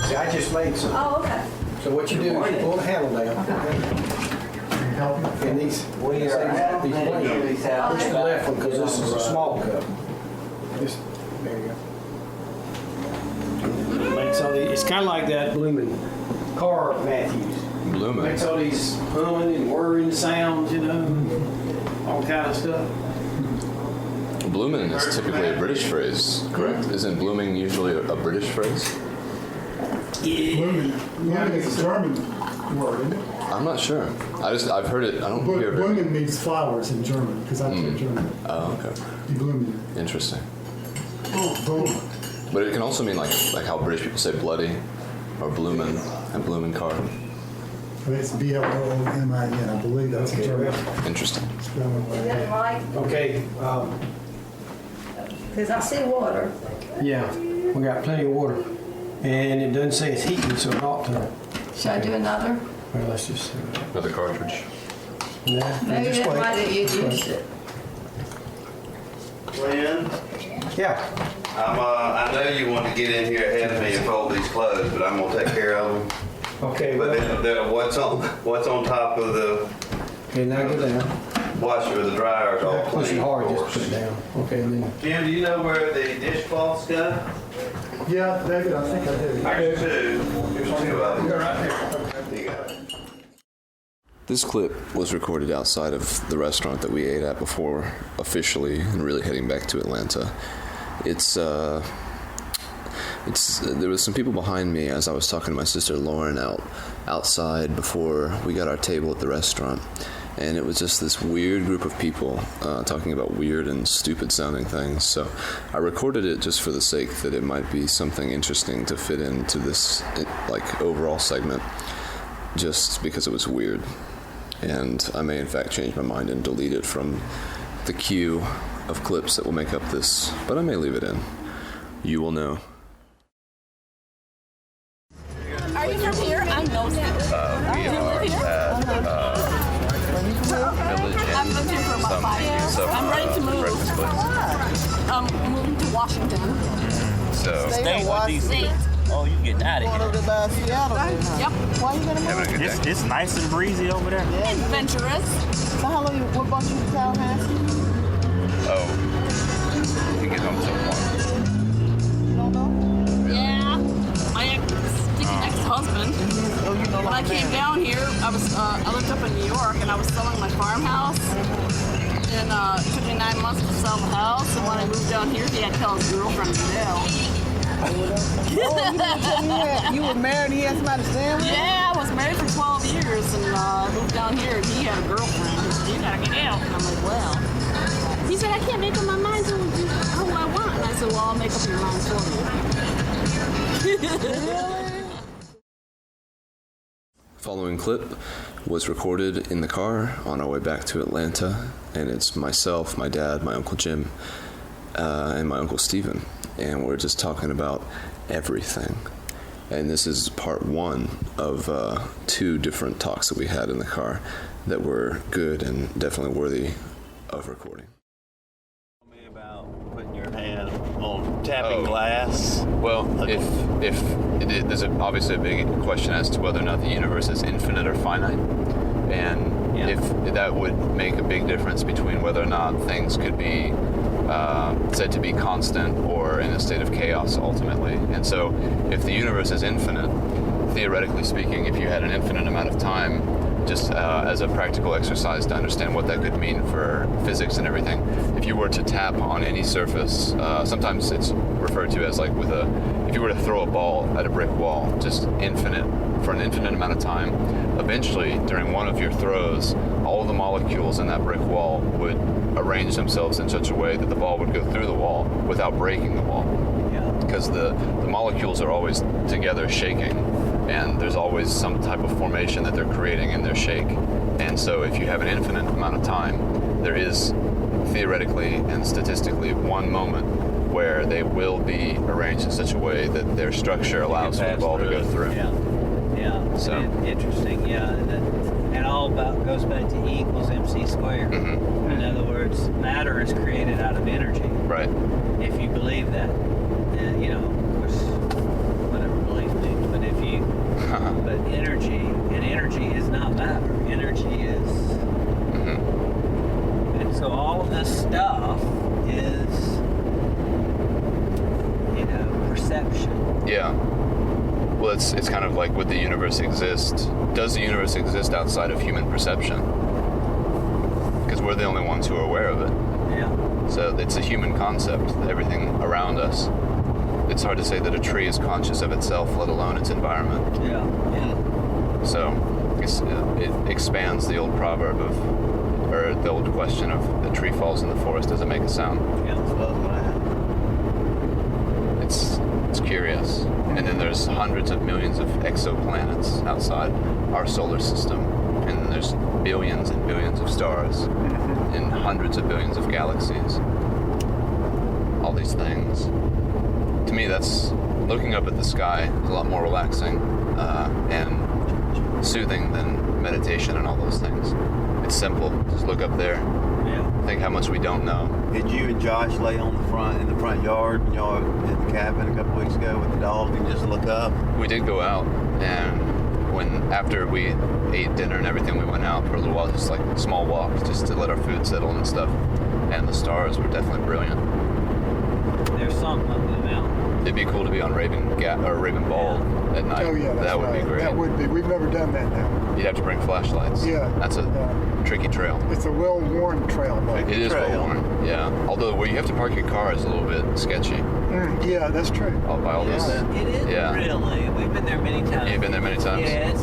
See, I just made some. Oh, okay. So what you do is you pull the handle down. And these blades, push the left one because this is a small cup. Just, there you go. Makes all these, it's kind of like that blooming car Matthews. Blooming. Makes all these humming and whirring sounds, you know, all kind of stuff. Blooming is typically a British phrase, correct? Isn't blooming usually a British phrase? Blooming is a German word, isn't it? I'm not sure. I've heard it. I don't hear it. Blooming means flowers in German, because I speak German. Oh, okay. Die Blumen. Interesting. Boom. But it can also mean like how British people say bloody or bloomin' and bloomin' car. It's Blomin, I believe that's a German Interesting. spelling. Is that right? Okay, Because I see water. yeah, we got plenty of water. And it doesn't say it's heating, so it ought to. Should I do another? Well, let's just, Another cartridge. Maybe just that's wait. why that you used it. Lynn, Yeah, I know you want to get in here ahead of me and fold these clothes, but I'm gonna take care of them. okay, But well, then what's on top of the okay, now go down. washer or the dryer is all clean. Push it hard, of just course. put it down. Okay, and then. Jim, do you know where the dishcloths go? Yeah, David, I think I do. There's two. There's two of them. Go right there. You got it. This clip was recorded outside of the restaurant that we ate at before officially and really heading back to Atlanta. There was some people behind me as I was talking to my sister Lauren outside before we got our table at the restaurant. And it was just this weird group of people talking about weird and stupid sounding things. So I recorded it just for the sake that it might be something interesting to fit into this overall segment, just because it was weird. And I may in fact change my mind and delete it from the queue of clips that will make up this, but I may leave it in. You will know. Are you from here? I'm Nosy. We are at Village Inn. I've lived here for about 5 years. I'm ready to move. I'm moving to Washington. So, State or DC? Oh, you getting out of here. Yep. Why are you gonna having a move? good day. It's nice and breezy over there. Adventurous. So how long? What brought you to Tallahassee? Oh, you get home till 1. You don't know? Yeah. My ex-husband. Oh, you know. When I came down here, I lived up in New York and I was selling my farmhouse. And it took me 9 months to sell the house. And when I moved down here, he had to tell his girlfriend to go. Oh, you didn't tell me you were married and he had somebody staying with you? Yeah, I was married for 12 years and moved down here and he had a girlfriend. He said, you gotta get out. And I'm like, well. He said, I can't make up my mind to who I want. And I said, well, I'll make up your minds for you. Following clip was recorded in the car on our way back to Atlanta, and it's myself, my dad, my Uncle Jim, and my Uncle Stephen, and we're just talking about everything. And this is part 1 of 2 different talks that we had in the car that were good and definitely worthy of recording. Tell me about putting your hand on tapping glass. Well, if there's obviously a big question as to whether or not the universe is infinite or finite, and if that would make a big difference between whether or not things could be said to be constant or in a state of chaos ultimately. And so, if the universe is infinite, theoretically speaking, if you had an infinite amount of time, just as a practical exercise to understand what that could mean for physics and everything. If you were to tap on any surface, sometimes it's referred to as if you were to throw a ball at a brick wall, just infinite, for an infinite amount of time, eventually, during one of your throws, all of the molecules in that brick wall would arrange themselves in such a way that the ball would go through the wall without breaking the wall. Because the molecules are always together shaking, and there's always some type of formation that they're creating in their shake. And so if you have an infinite amount of time, there is theoretically and statistically one moment where they will be arranged in such a way that their structure allows for the ball to go through. So Interesting. And all goes back to E equals MC squared. Mm-hmm. In other words, matter is created out of energy. Right. If you believe that, of course, whatever belief means. But but energy is not matter. Energy is, and so all of this stuff is, perception. Yeah. Well, it's kind of like, would the universe exist? Does the universe exist outside of human perception? Because we're the only ones who are aware of it. Yeah. So it's a human concept, everything around us. It's hard to say that a tree is conscious of itself, let alone its environment. Yeah. So it expands the old proverb or the old question of the tree falls in the forest, does it make a sound? Yeah, that's what I had. It's curious. And then there's hundreds of millions of exoplanets outside our solar system. And then there's billions and billions of stars and hundreds of billions of galaxies. All these things. To me, that's looking up at the sky is a lot more relaxing and soothing than meditation and all those things. It's simple. Just look up there. Yeah. Think how much we don't know. Did you and Josh lay in the front yard when y'all at the cabin a couple weeks ago with the dog and just look up? We did go out, and after we ate dinner and everything, we went out for a little while, just like small walks, just to let our food settle and stuff. And the stars were definitely brilliant. there's something up in the mountain. It'd be cool to be on Raven Bald at night. Oh yeah, that's that would right. be great. That would be. We've never done that now. You'd have to bring flashlights. Yeah. That's a tricky trail. It's a well-worn trail, though. It is well worn. Yeah. Although where you have to park your car is a little bit sketchy. Yeah, that's true. By all those. It is really. We've been there many times. You've been there many times. Yeah, it's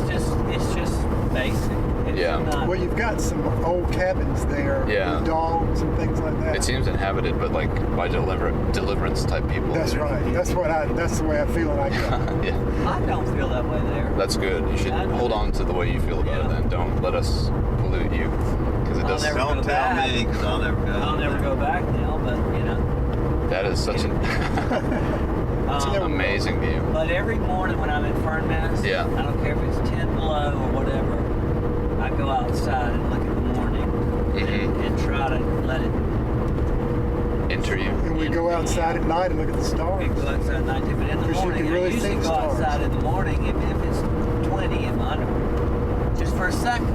just basic. It's not, Well, you've got some old cabins there with dogs and things like that. It seems inhabited, but like by deliverance type people. That's right. That's the way I feel when I go. Yeah. I don't feel that way there. That's good. You should hold on to the way you feel about it then. Don't let us pollute you. Because it does. Don't tell me, because I'll never go. I'll never go back now, but you know. That is such an amazing view. But every morning when I'm in Fernmass, I don't care if it's 10 below or whatever, I go outside and look at the morning and try to let it enter you. And we go outside at night and look at the stars. We go outside at night too, but in the morning, really I usually see go stars. outside in the morning if it's 20 in my underwear. Just for a second.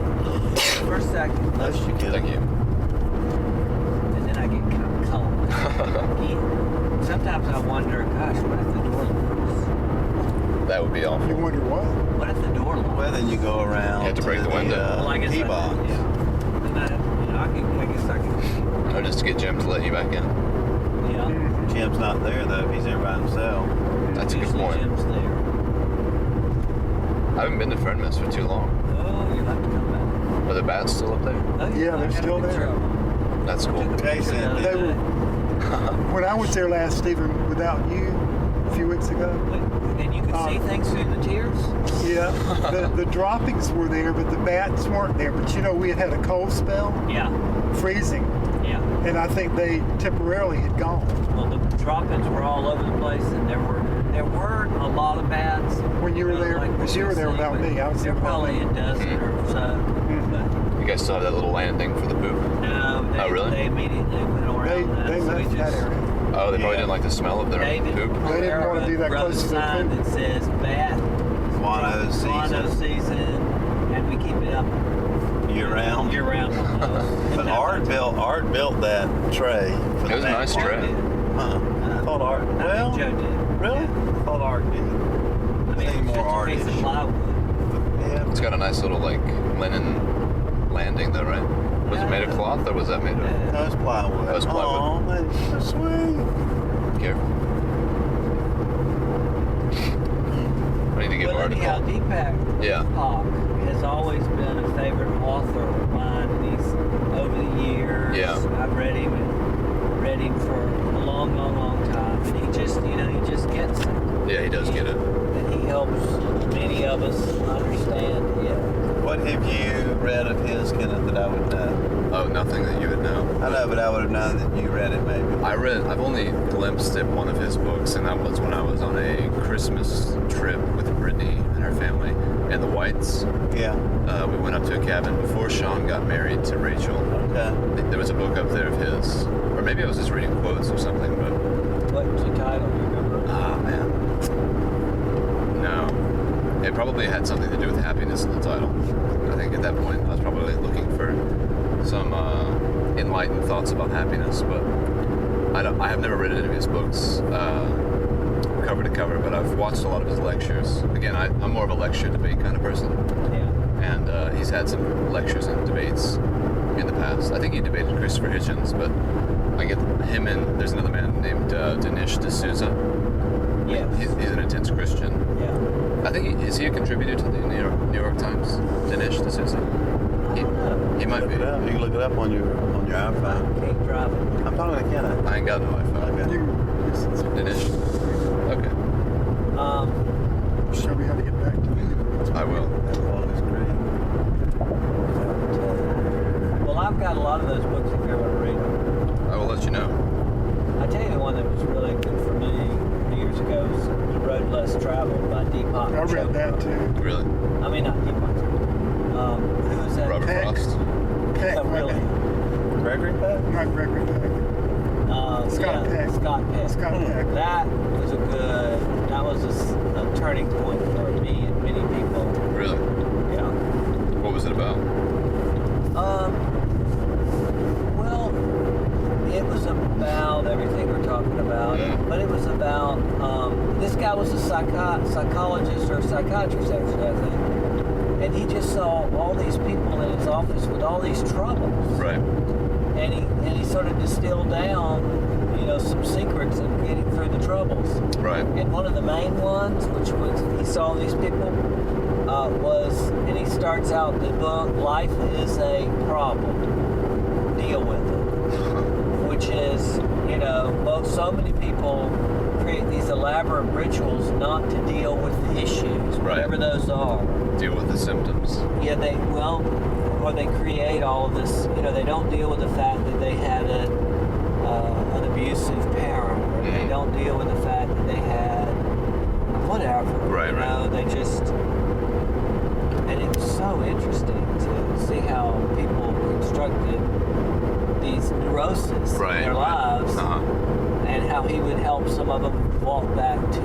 For a second. Thank you. And then I get kind of cold. Sometimes I wonder, gosh, what if the door locks? That would be awful. You wonder what? What if the door locks? Well, then you go around. You have to break the window. Well, I guess key box. And I guess I can. Or just to get Jim to let you back in. Yeah. Jim's not there though. He's there by himself. That's a good Usually point. Jim's there. I haven't been to Fernmass for too long. Oh, you'll have to come back. Are the bats still up there? Oh, Yeah, they're still there. That's cool. Jason, They were, when I was there last, Stephen, without you, a few weeks ago. And you could see things through the tears? Yeah, the droppings were there, but the bats weren't there. But you know, we had a cold spell, Yeah. freezing, Yeah. and I think they temporarily had gone. Well, the drop-ins were all over the place, and there were a lot of bats. When you were there, like because you were there without me, I was there There without probably me. a dozen or so. But You guys still have that little landing for the poop? no, they, really? they immediately went around that. They so we left that just, area. Oh, they probably didn't like the smell of their David poop? They didn't want to be that wrote close a to their sign poop. that says bat Guano guano season, and we keep it up year round. year round. But Art built that tray. For It was a nice tray. I thought Art. Well, Joe did. really? I thought Art did. I mean, Any it's more just a piece of artists? plywood. Yeah. It's got a nice little like linen landing though, right? Was it made of cloth or was that made of? No, it's plywood. That was plywood. Oh, that's so sweet. Careful. I need to give But Art a anyhow, call. Deepak Yeah. has always been a favorite author of mine, and he's over the years. Yeah. I've read him for a long, long, long time, and he just gets it. Yeah, he does get it. And he helps many of us understand. Yeah. What have you read of his, Kenneth, that I would know? Oh, nothing that you would know. I know, but I would have known that you read it maybe. I've only glimpsed at one of his books, and that was when I was on a Christmas trip with Brittany and her family and the Whites. Yeah. We went up to a cabin before Sean got married to Rachel. Okay. There was a book up there of his, or maybe I was just reading quotes or something, but What's the title? Do you remember? man, no. It probably had something to do with happiness in the title. I think at that point I was probably looking for some enlightened thoughts about happiness, but I have never read any of his books cover to cover, but I've watched a lot of his lectures. Again, I'm more of a lecture debate kind of person, Yeah. and he's had some lectures and debates in the past. I think he debated Christopher Hitchens, but I get him and there's another man named Dinesh D'Souza. Yes. He's an intense Christian. Yeah. I think is he a contributor to the New York Times? Dinesh D'Souza. He might be. You can look it up on your iPhone. Keep driving. I'm talking to Kenneth. I ain't got no iPhone. Okay. Dinesh. Okay. Show me how to get back to me. I will. That's all this Well, I've got a lot of those books if you ever want to read them. I will let you know. I tell you the one that was really good for me years ago was The Road Less Traveled by Deepak I read Chopra. that too. Really? I mean, not Deepak Chopra. Who was that? Robert Peck. Frost. Peck, Yeah, really. Gregory Peck? Not Gregory Peck. Scott Peck. Scott Peck. Scott Peck. That was a turning point for me and many people. Really? Yeah. What was it about? Well, it was about everything we're talking about. guy was a psychologist or a psychiatrist, actually, I think. And he just saw all these people in his office with all these troubles. Right. And he sort of distilled down, some secrets in getting through the troubles. Right. And one of the main ones, which was he saw these people, and he starts out the book, life is a problem. Deal with it. Which is, so many people create these elaborate rituals not to deal with the issues, whatever those are. Deal with the symptoms. Yeah, or they create all of this, they don't deal with the fact that they had an abusive parent, or they don't deal with the fact that they had whatever. Right. They just, and it's so interesting to see how people constructed these neuroses in their lives, and how he would help some of them walk back to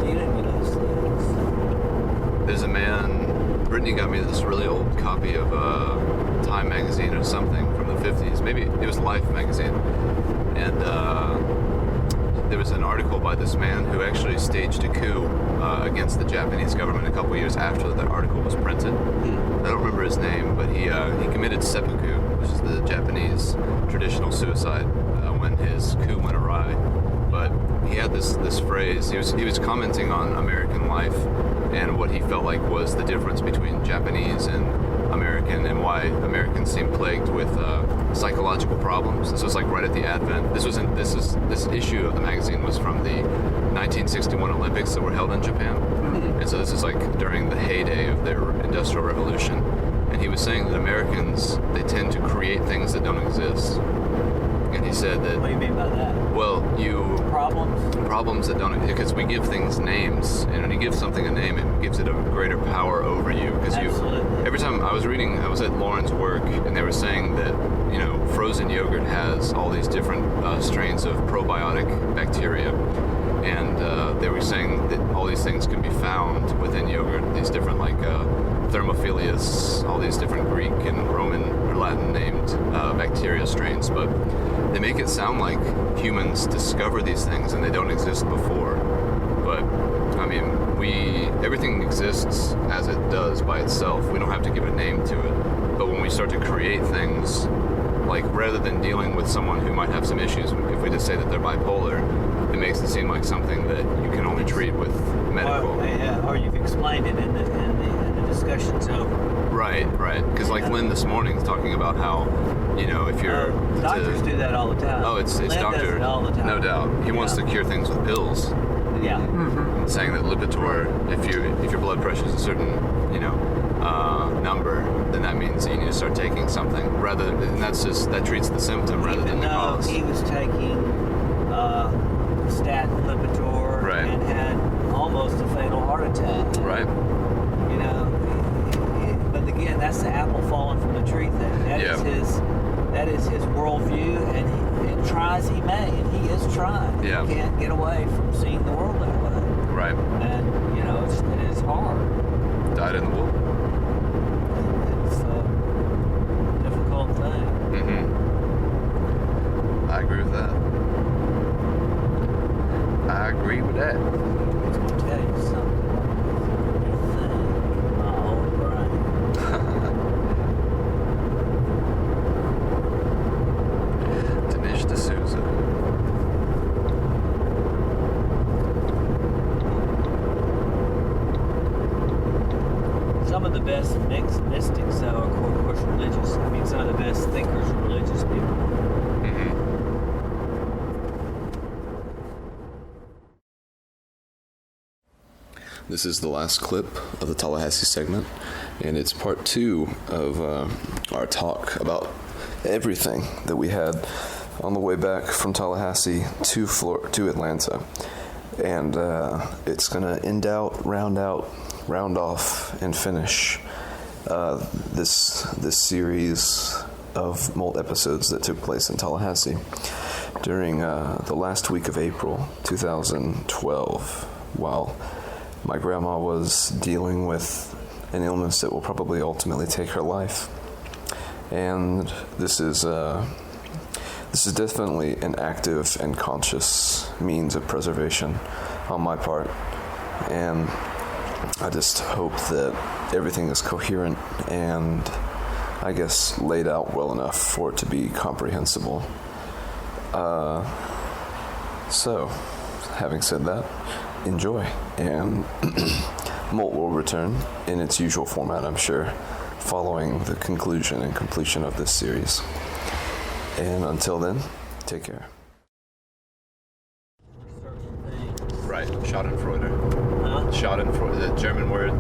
dealing with those things. There's a man, Brittany got me this really old copy of Time magazine or something from the 50s. Maybe it was Life magazine. And there was an article by this man who actually staged a coup against the Japanese government a couple years after that article was printed. I don't remember his name, but he committed seppuku, which is the Japanese traditional suicide when his coup went awry. But he had this phrase. He was commenting on American life and what he felt like was the difference between Japanese and American, and why Americans seem plagued with psychological problems. This was like right at the advent. This issue of the magazine was from the 1961 Olympics that were held in Japan, and so this is like during the heyday of their Industrial Revolution. And he was saying that Americans, they tend to create things that don't exist. And he said that. What do you mean by that? Well, problems that don't, because we give things names, and when you give something a name, it gives it a greater power over you. Because every time I was at Lauren's work, and they were saying that frozen yogurt has all these different strains of probiotic bacteria, and they were saying that all these things can be found within yogurt. These different Thermophilus, all these different Greek and Roman or Latin named bacteria strains, but they make it sound like humans discover these things and they don't exist before. But I mean, everything exists as it does by itself. We don't have to give a name to it. But when we start to create things, like rather than dealing with someone who might have some issues, if we just say that they're bipolar, it makes it seem like something that you can only treat with medical. Or you've explained it in the discussions over. Right. Because like Lynn this morning is talking about how, if you're doctors do that all the time. Oh, it's Lynn doctor. Does it all the time. No doubt. He wants to cure things with pills. Yeah. Mm-hmm. Saying that Lipitor, if your blood pressure is a certain number, then that means that you need to start taking something that treats the symptom rather than the cause. He was taking statin Lipitor and had almost a fatal heart attack. Right. But again, that's the apple falling from the tree thing. That is his worldview, and he tries he may, and he is trying. Yeah. He can't get away from seeing the world that way. Right. And it is hard. Died in the womb. It's a difficult thing. Mm-hmm. I agree with that. I agree with that. I was going to tell you something. Good thing. My old brain. Dinesh D'Souza. Some of the best mystics, though, are of course religious. I mean, some of the best thinkers are religious people. Mm-hmm. This is the last clip of the Tallahassee segment, and it's part 2 of our talk about everything that we had on the way back from Tallahassee to Atlanta. And it's going to round off, and finish this series of mold episodes that took place in Tallahassee during the last week of April 2012, while my grandma was dealing with an illness that will probably ultimately take her life. And this is this is definitely an active and conscious means of preservation on my part, and I just hope that everything is coherent and, I guess, laid out well enough for it to be comprehensible. So, having said that, enjoy, and Molt will return in its usual format, I'm sure, following the conclusion and completion of this series. And until then, take care. Right, Schadenfreude. Schadenfreude, the German word,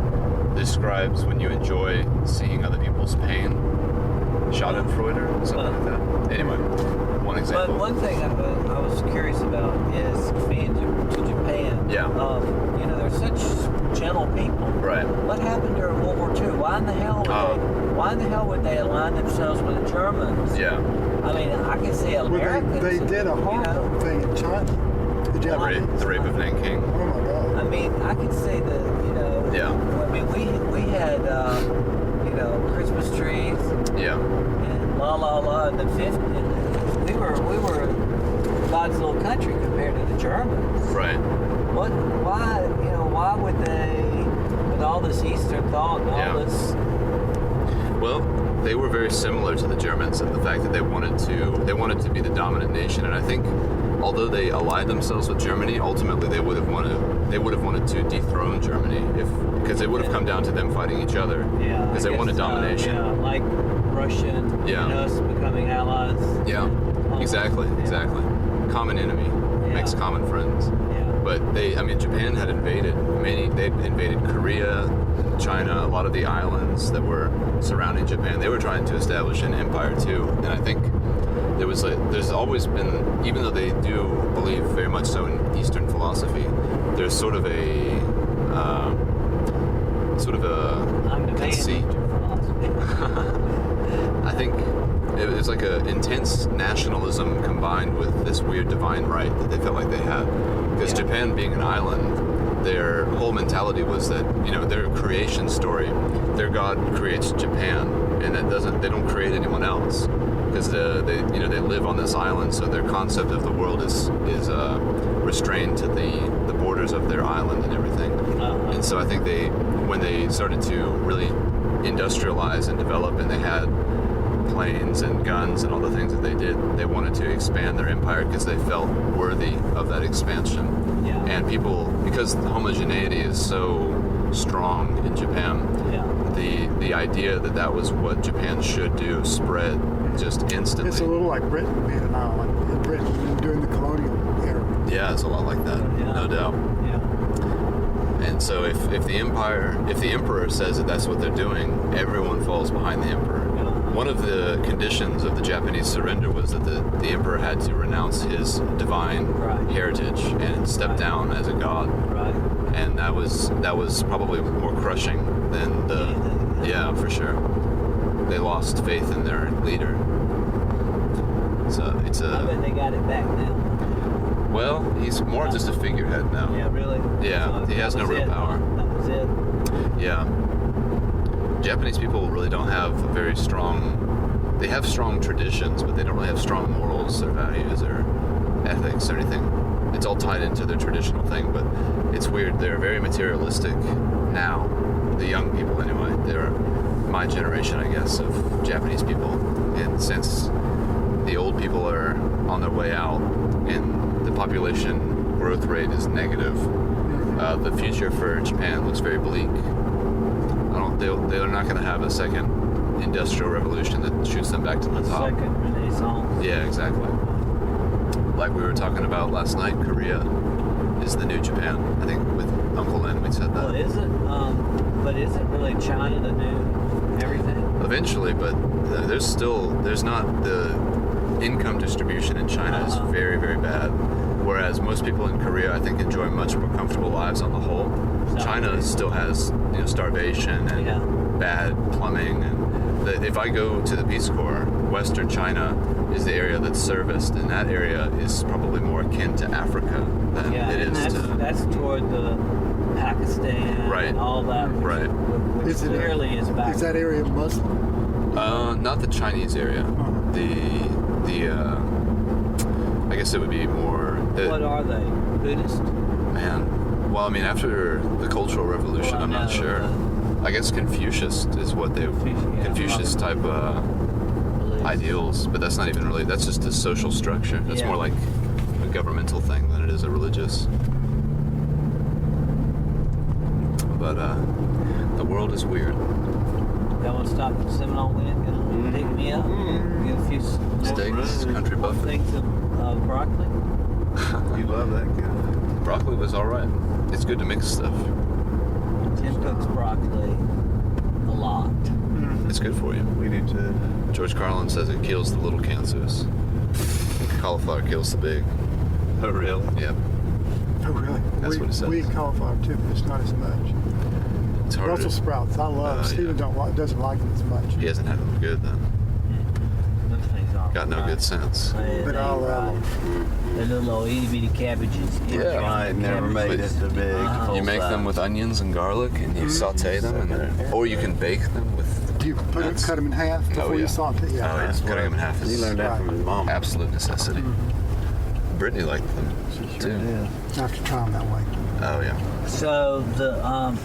describes when you enjoy seeing other people's pain. Schadenfreude, something like that. Anyway, one example. But one thing I was curious about is being to Japan. Yeah. You know, they're such gentle people. Right. What happened during World War II? Why in the hell would they align themselves with the Germans? Yeah. I mean, I can see Americans. They did a horrible thing in China. The rape of Nanking. Oh my God. I mean, I can see the, you know. Yeah. I mean, we had, you know, Christmas trees. Yeah. And la la la in the 50s. We were God's little country compared to the Germans. Right. Why would they, with all this Eastern thought and all this? Well, they were very similar to the Germans in the fact that they wanted to be the dominant nation, and I think although they allied themselves with Germany, ultimately they would have wanted to dethrone Germany because it would have come down to them fighting each other. Yeah. Because they wanted domination. Like Russia and us becoming allies. Yeah. Exactly. Common enemy makes common friends. Yeah. But Japan had they'd invaded Korea, China, a lot of the islands that were surrounding Japan. They were trying to establish an empire too, and I think there's always been, even though they do believe very much so in Eastern philosophy, there's sort of a conceit. I think it was like an intense nationalism combined with this weird divine right that they felt like they had. Because Japan being an island, their whole mentality was that, you know, their creation story, their God creates Japan, and they don't create anyone else. Because they live on this island, so their concept of the world is restrained to the borders of their island and everything. And so I think when they started to really industrialize and develop, and they had planes and guns and all the things that they did, they wanted to expand their empire because they felt worthy of that expansion. Yeah. And people, because the homogeneity is so strong in Japan, the idea that was what Japan should do spread just instantly. It's a little like Britain being an island in Britain during the colonial era. Yeah, it's a lot like that, no doubt. Yeah. And so if the emperor says that that's what they're doing, everyone falls behind the emperor. One of the conditions of the Japanese surrender was that the emperor had to renounce his divine heritage and step down as a god. Right. And that was probably more crushing than for sure. They lost faith in their leader. So it's I bet they got it back now. Well, he's more just a figurehead now. Yeah, really? Yeah, he has no real power. That was it. Yeah. Japanese people really don't have they have strong traditions, but they don't really have strong morals or values or ethics or anything. It's all tied into their traditional thing, but it's weird. They're very materialistic now. The young people, anyway. They're my generation, I guess, of Japanese people. And since the old people are on their way out and the population growth rate is negative, the future for Japan looks very bleak. They're not going to have a second industrial revolution that shoots them back to the top. Second Renaissance. Yeah, exactly. Like we were talking about last night, Korea is the new Japan. I think with Uncle Lin we said that. Well, but isn't really China the new everything? Eventually, but there's not the income distribution in China is very, very bad. Whereas most people in Korea, I think, enjoy much more comfortable lives on the whole. China still has, starvation and bad plumbing. And if I go to the Peace Corps, Western China is the area that's serviced, and that area is probably more akin to Africa than it is to. That's toward the Pakistan and all that. Which clearly is back. Is that area Muslim? Not the Chinese area. The guess it would be more. What are they? Buddhist? Man, well, I mean, after the Cultural Revolution, Well, I I'm not know, sure. I guess Confucius is what they Confucius type ideals, but that's not even really. That's just a social structure. That's more like a governmental thing than it is a religious. But the world is weird. Y'all want to stop at Seminole Wind? Gonna pick me up? Get a few Steaks, country buffet. things of broccoli. You love that kind. Broccoli was all right. It's good to mix stuff. Tim cooks broccoli a lot. It's good for you. We do too. George Carlin says it kills the little cancers. Cauliflower kills the big. Oh, really? Yeah. Oh, really? That's what it says. We eat cauliflower too, but it's not as much. It's harder. Brussels sprouts, I love. Steven doesn't like them as much. He hasn't had them good then. Those things aren't Got no good sense. But I love them. The little itty bitty cabbages. Yeah. I never made it to big. You make them with onions and garlic, and you saute them, or you can bake them with. Do you cut them in half before you saute? Yeah. Oh yeah, cutting them in half is. He learned that from his mom. Absolute necessity. Brittany liked them too. I have to try them that way. Oh yeah. So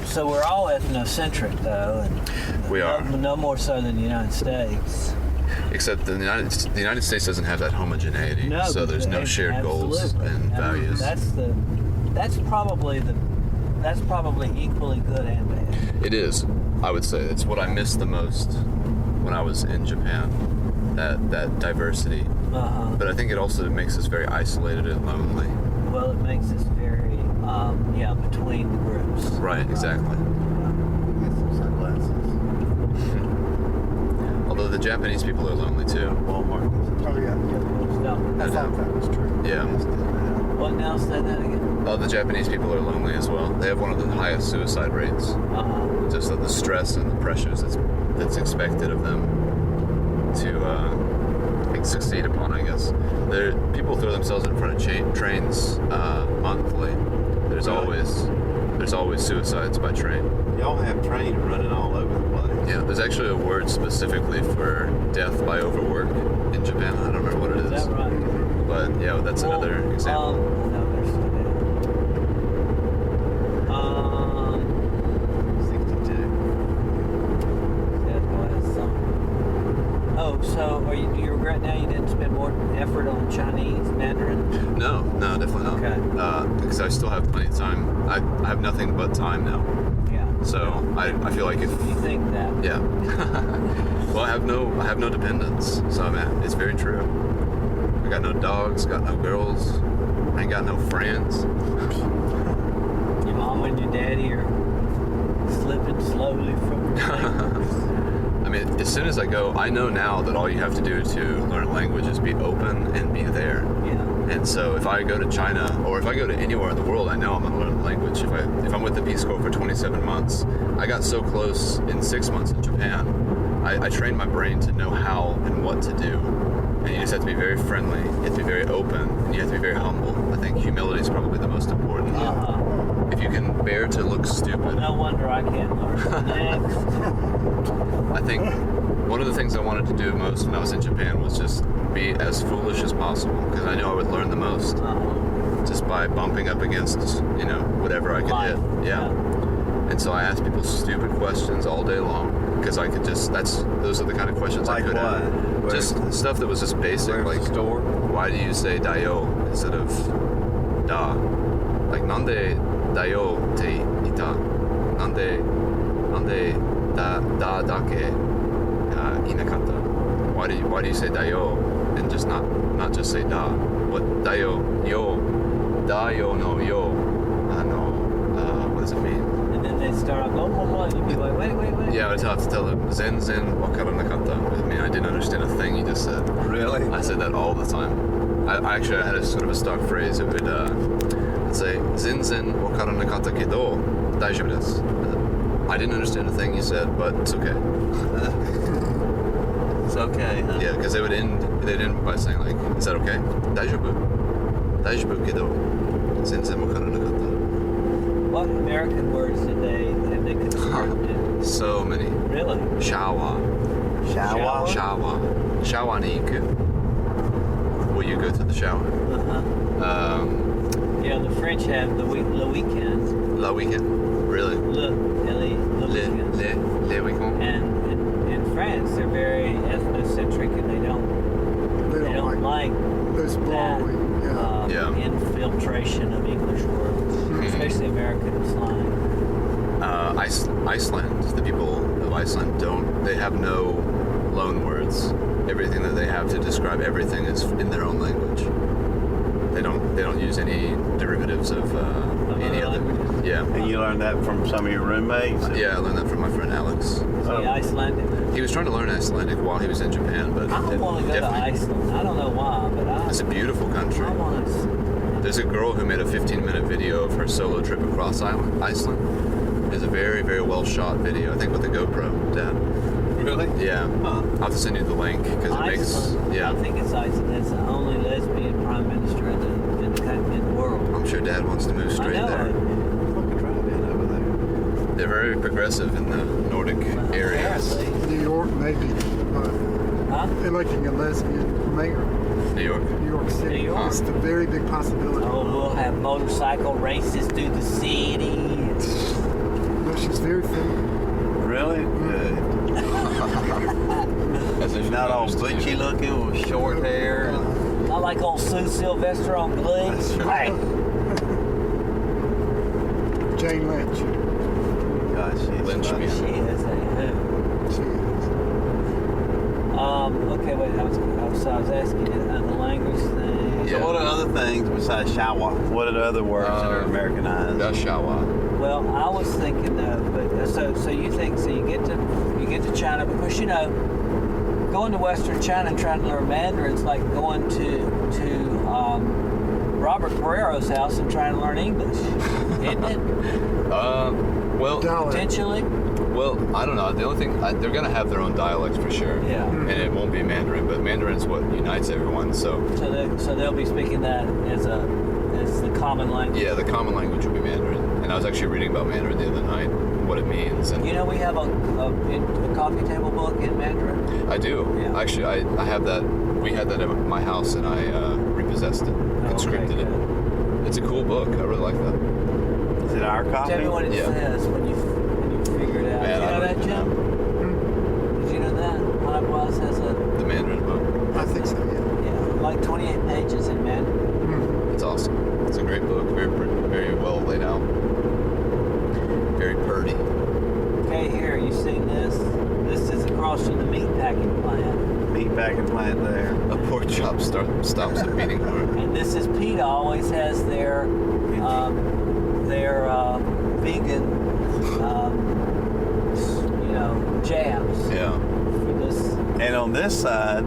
so we're all ethnocentric though, and we are. No more so than the United States. Except the United States doesn't have that homogeneity, so there's no shared goals and values. That's probably equally good and bad. It is. I would say it's what I missed the most when I was in Japan. That diversity. But I think it also makes us very isolated and lonely. Well, it makes us very between the groups. Right. Exactly. Get some sunglasses. Although the Japanese people are lonely too. Walmart. Oh, yeah. I thought that was true. Yeah. What now? Say that again. The Japanese people are lonely as well. They have one of the highest suicide rates. Just the stress and the pressures that's expected of them to succeed upon, I guess. People throw themselves in front of trains monthly. There's always suicides by train. Y'all have trains running all over the place. Yeah, there's actually a word specifically for death by overwork in Japan. I don't remember what it is. Is that right? But yeah, that's another example. No, there's 62. So do you regret now you didn't spend more effort on Chinese, Mandarin? No, definitely not. Okay. Because I still have plenty of time. I have nothing but time now. Yeah. So I feel like if you think that. Yeah. Well, I have no dependents. So it's very true. I got no dogs, got no girls, I ain't got no friends. Your mom and your daddy are slipping slowly from your fingers. I mean, as soon as I go, I know now that all you have to do to learn a language is be open and be there. Yeah. And so if I go to China or if I go to anywhere in the world, I know I'm going to learn the language. If I'm with the Peace Corps for 27 months, I got so close in 6 months in Japan. I trained my brain to know how and what to do. And you just have to be very friendly, you have to be very open, and you have to be very humble. I think humility is probably the most important. If you can bear to look stupid. No wonder I can't learn. Next. I think one of the things I wanted to do most when I was in Japan was just be as foolish as possible, because I knew I would learn the most just by bumping up against, whatever I could hit. Yeah. And so I asked people stupid questions all day long, because I could those are the kind of questions I could have. Just stuff that was just basic, like why do you say dayo instead of da? Like nande dayo te ita? Nande da dake inakata? Why do you say dayo and just not just say da? What dayo dayo no yo? What does it mean? And then they start off, blah, you'd be like, wait. Yeah, I'd have to tell them, zen wakaranakata. I mean, I didn't understand a thing you just said. Really? I said that all the time. I actually had a sort of a stock phrase. It would I'd say, zen wakaranakata kedo daijoubu desu. I didn't understand a thing you said, but it's okay. It's okay, huh? Yeah, because they'd end by saying like, is that okay? Daijoubu kedo zen wakaranakata. What American words have they constructed? So many. Really? Shower ni iku. Will you go to the shower. Yeah, the French have le weekend. La weekend, really? Le weekend. Le weekend. And in France, they're very ethnocentric, and they don't like Those blowing. infiltration of English words, especially American slang. Iceland, the people of Iceland they have no loan words. Everything that they have to describe everything is in their own language. They don't use any derivatives of any other. Yeah. And you learned that from some of your roommates? Yeah, I learned that from my friend Alex. Icelandic? He was trying to learn Icelandic while he was in Japan, but I want to go to Iceland. I don't know why, but it's a beautiful country. I want to. There's a girl who made a 15-minute video of her solo trip across Iceland. It's a very, very well shot video. I think with a GoPro, Dad. Really? Yeah. I'll have to send you the link because it makes. Yeah. I think it's Iceland. It's the only lesbian prime minister in the world. I'm sure Dad wants to move straight there. Fucking drive in over there. They're very progressive in the Nordic areas. New York, maybe. Electing a lesbian mayor. New York. New York City. New York. It's a very big possibility. Oh, we'll have motorcycle races through the city. No, she's very feminine. Really? Good. As if Not all butchy looking with short hair. Not like old Sue Sylvester on Glee. That's right. Jane Lynch. God, she's Lynch funny. me. She is a who. She is. Okay, wait. I was asking you the language thing. So what are other things besides shower? What are the other words that are Americanized? The shower. Well, I was thinking but so you think you get to China because going to Western China and trying to learn Mandarin is like going to Robert Pereiro's house and trying to learn English, isn't it? Well, potentially. Well, I don't know. The only thing they're gonna have their own dialects for sure. Yeah. And it won't be Mandarin, but Mandarin's what unites everyone. So they'll be speaking that as the common language. Yeah, the common language will be Mandarin. And I was actually reading about Mandarin the other night, what it means. And we have a coffee table book in Mandarin. I do. Yeah. Actually, I have that. We had that at my house, and I repossessed it, conscripted it. It's a cool book. I really like that. Is it our copy? Tell me what it says when you figure it out. Man, Did you know that, Jim? Did you know that? Likewise has the Mandarin book. I think so, yeah. Yeah, like 28 pages in Mandarin. It's awesome. It's a great book. Very well laid out. Very purdy. Okay, here, you seen this? This is across from the meat packing plant. Meat packing plant there. A pork chop stops a beating heart. And this is PETA always has their vegan, jabs. Yeah. And on this side,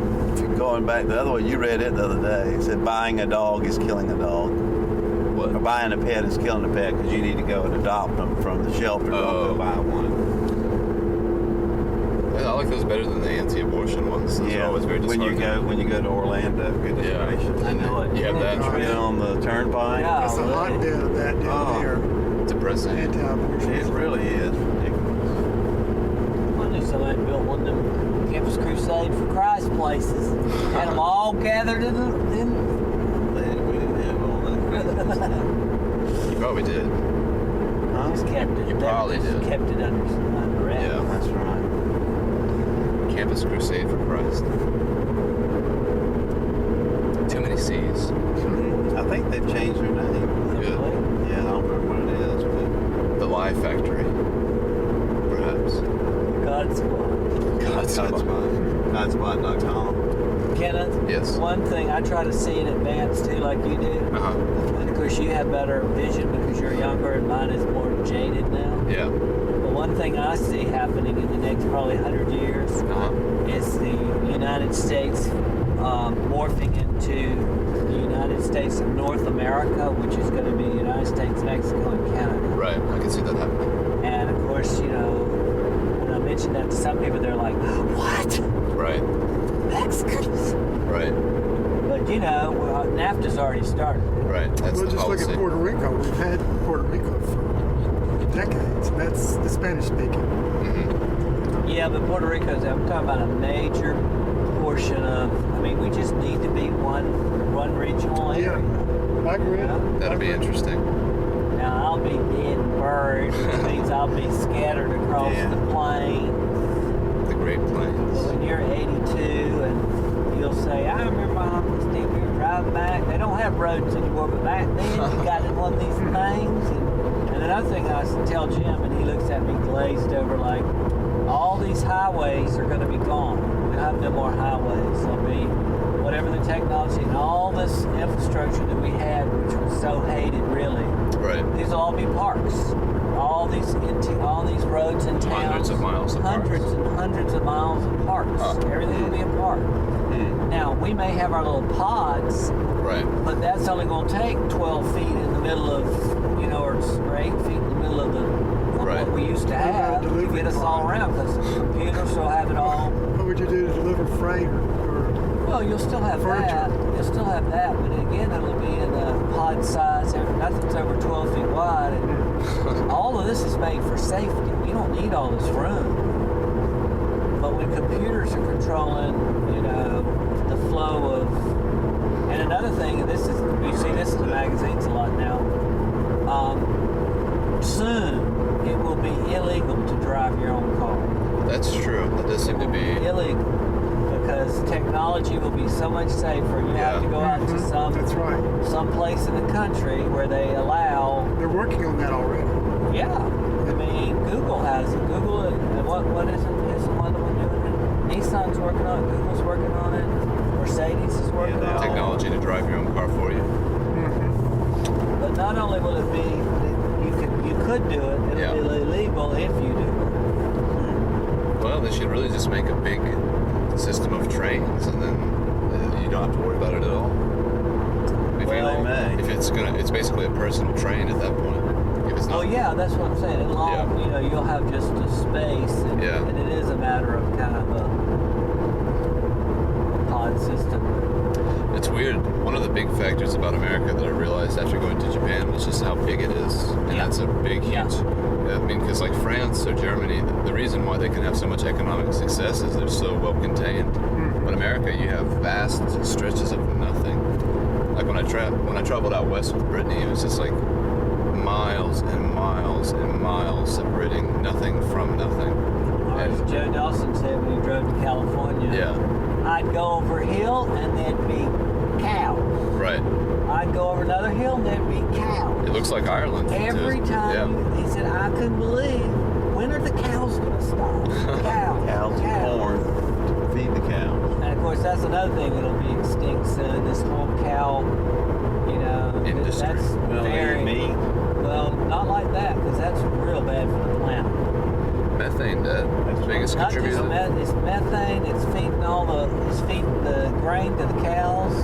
going back the other way, you read it the other day. It said buying a dog is killing a dog. What? Or buying a pet is killing a pet because you need to go and adopt them from the shelter. Don't go buy one. I like those better than the anti-abortion ones. Those are always very disheartening. when you go to Orlando, goodness gracious. I know it. You have that? Get on the turnpike. Yeah, It's a hotbed of that down there. Depressing. Anti-abortion. It really is ridiculous. I knew somebody built one of them Campus Crusade for Christ places. Had them all gathered in. We didn't have all that. You probably did. Just kept it. You probably just did. Kept it under wraps. Yeah, That's right. Campus Crusade for Christ. Too many C's. I think they've changed their name. Good. Yeah, I don't remember what it is, but The Lie Factory. Perhaps. Godspot.com. Kenneth? Yes. One thing, I try to see in advance too, like you do. And of course, you have better vision because you're younger and mine is more jaded now. Yeah. But one thing I see happening in the next probably 100 years is the United States morphing into the United States of North America, which is going to be the United States, Mexico, and Canada. Right. I can see that happening. And of course, when I mention that to some people, they're like, "What? Right. Mexicans?" Right. But NAFTA's already started. Right. That's Well, the just policy. look at Puerto Rico. We've had Puerto Rico for decades. That's the Spanish speaking. Yeah, but Puerto Rico's, I'm talking about a major portion of, we just need to be one That'll be interesting. Now I'll be dead and buried, which means I'll be scattered across the plains. The Great Plains. When you're 82 and you'll say, I remember my uncle Steve, we were driving back. They don't have roads anymore, but back then you got in one of these things. And another thing I tell Jim, and he looks at me glazed over like, all these highways are going to be gone. We'll have no more highways. There'll be whatever the technology and all this infrastructure that we had, which was so hated, really. Right. These will all be parks. All these roads and towns. Hundreds of miles of parks. Hundreds and hundreds of miles of parks. Everything will be a park. Now, we may have our little pods, right? But that's only going to take 12 feet in the middle of, or 8 feet in the middle of what we used to have to get us all around, because computers will have it all. What would you do to deliver freight Well, you'll still have that. You'll still have that, but again, it'll be in a pod size. Nothing's over 12 feet wide. And all of this is made for safety. You don't need all this room. But when computers are controlling, the flow of, and another thing, and you see this in the magazines a lot now. Soon it will be illegal to drive your own car. That's true. That does seem to be illegal. Because technology will be so much safer. You have to go out to some place in the country where they allow. They're working on that already. Yeah, I mean Google has it. Google, what is it? Is one of them doing it? Nissan's working on it. Google's working on it. Mercedes is working on it. Technology to drive your own car for you. But not only will it be you could do it. It'll be illegal if you do it. Well, they should really just make a big system of trains, and then you don't have to worry about it at all. If it's basically a personal train at that point. If it's not, that's what I'm saying. You'll have just a space, and it is a matter of kind of a pod system. It's weird. One of the big factors about America that I realized after going to Japan was just how big it is, and that's a big, huge. I mean, because like France or Germany, the reason why they can have so much economic success is they're so well contained. But America, you have vast stretches of nothing. Like when I traveled out west with Brittany, it was just like miles and miles and miles separating nothing from nothing. Or as Joe Dawson said when he drove to California, I'd go over a hill and there'd be cows. Right. I'd go over another hill and there'd be cows. It looks like Ireland. Every time he said, I couldn't believe, when are the cows going to stop? Cows. Corn. Feed the cows. And of course, that's another thing that'll be extinct soon. This whole cow, industry. That's very meat. Well, not like that, because that's real bad for the planet. Methane, the biggest Not contributor. just it's methane. It's feeding the grain to the cows.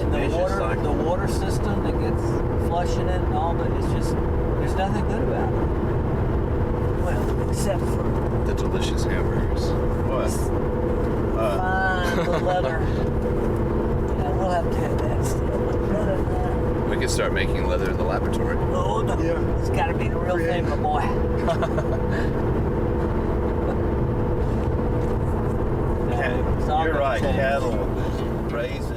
In the water system that gets flushing it and all, but it's just there's nothing good about it. Well, except for the delicious hamburgers. What? Fine, the leather. We'll have to have that still. We could start making leather in the laboratory. Oh, no. It's got to be the real thing, my boy. You're right. Cattle raised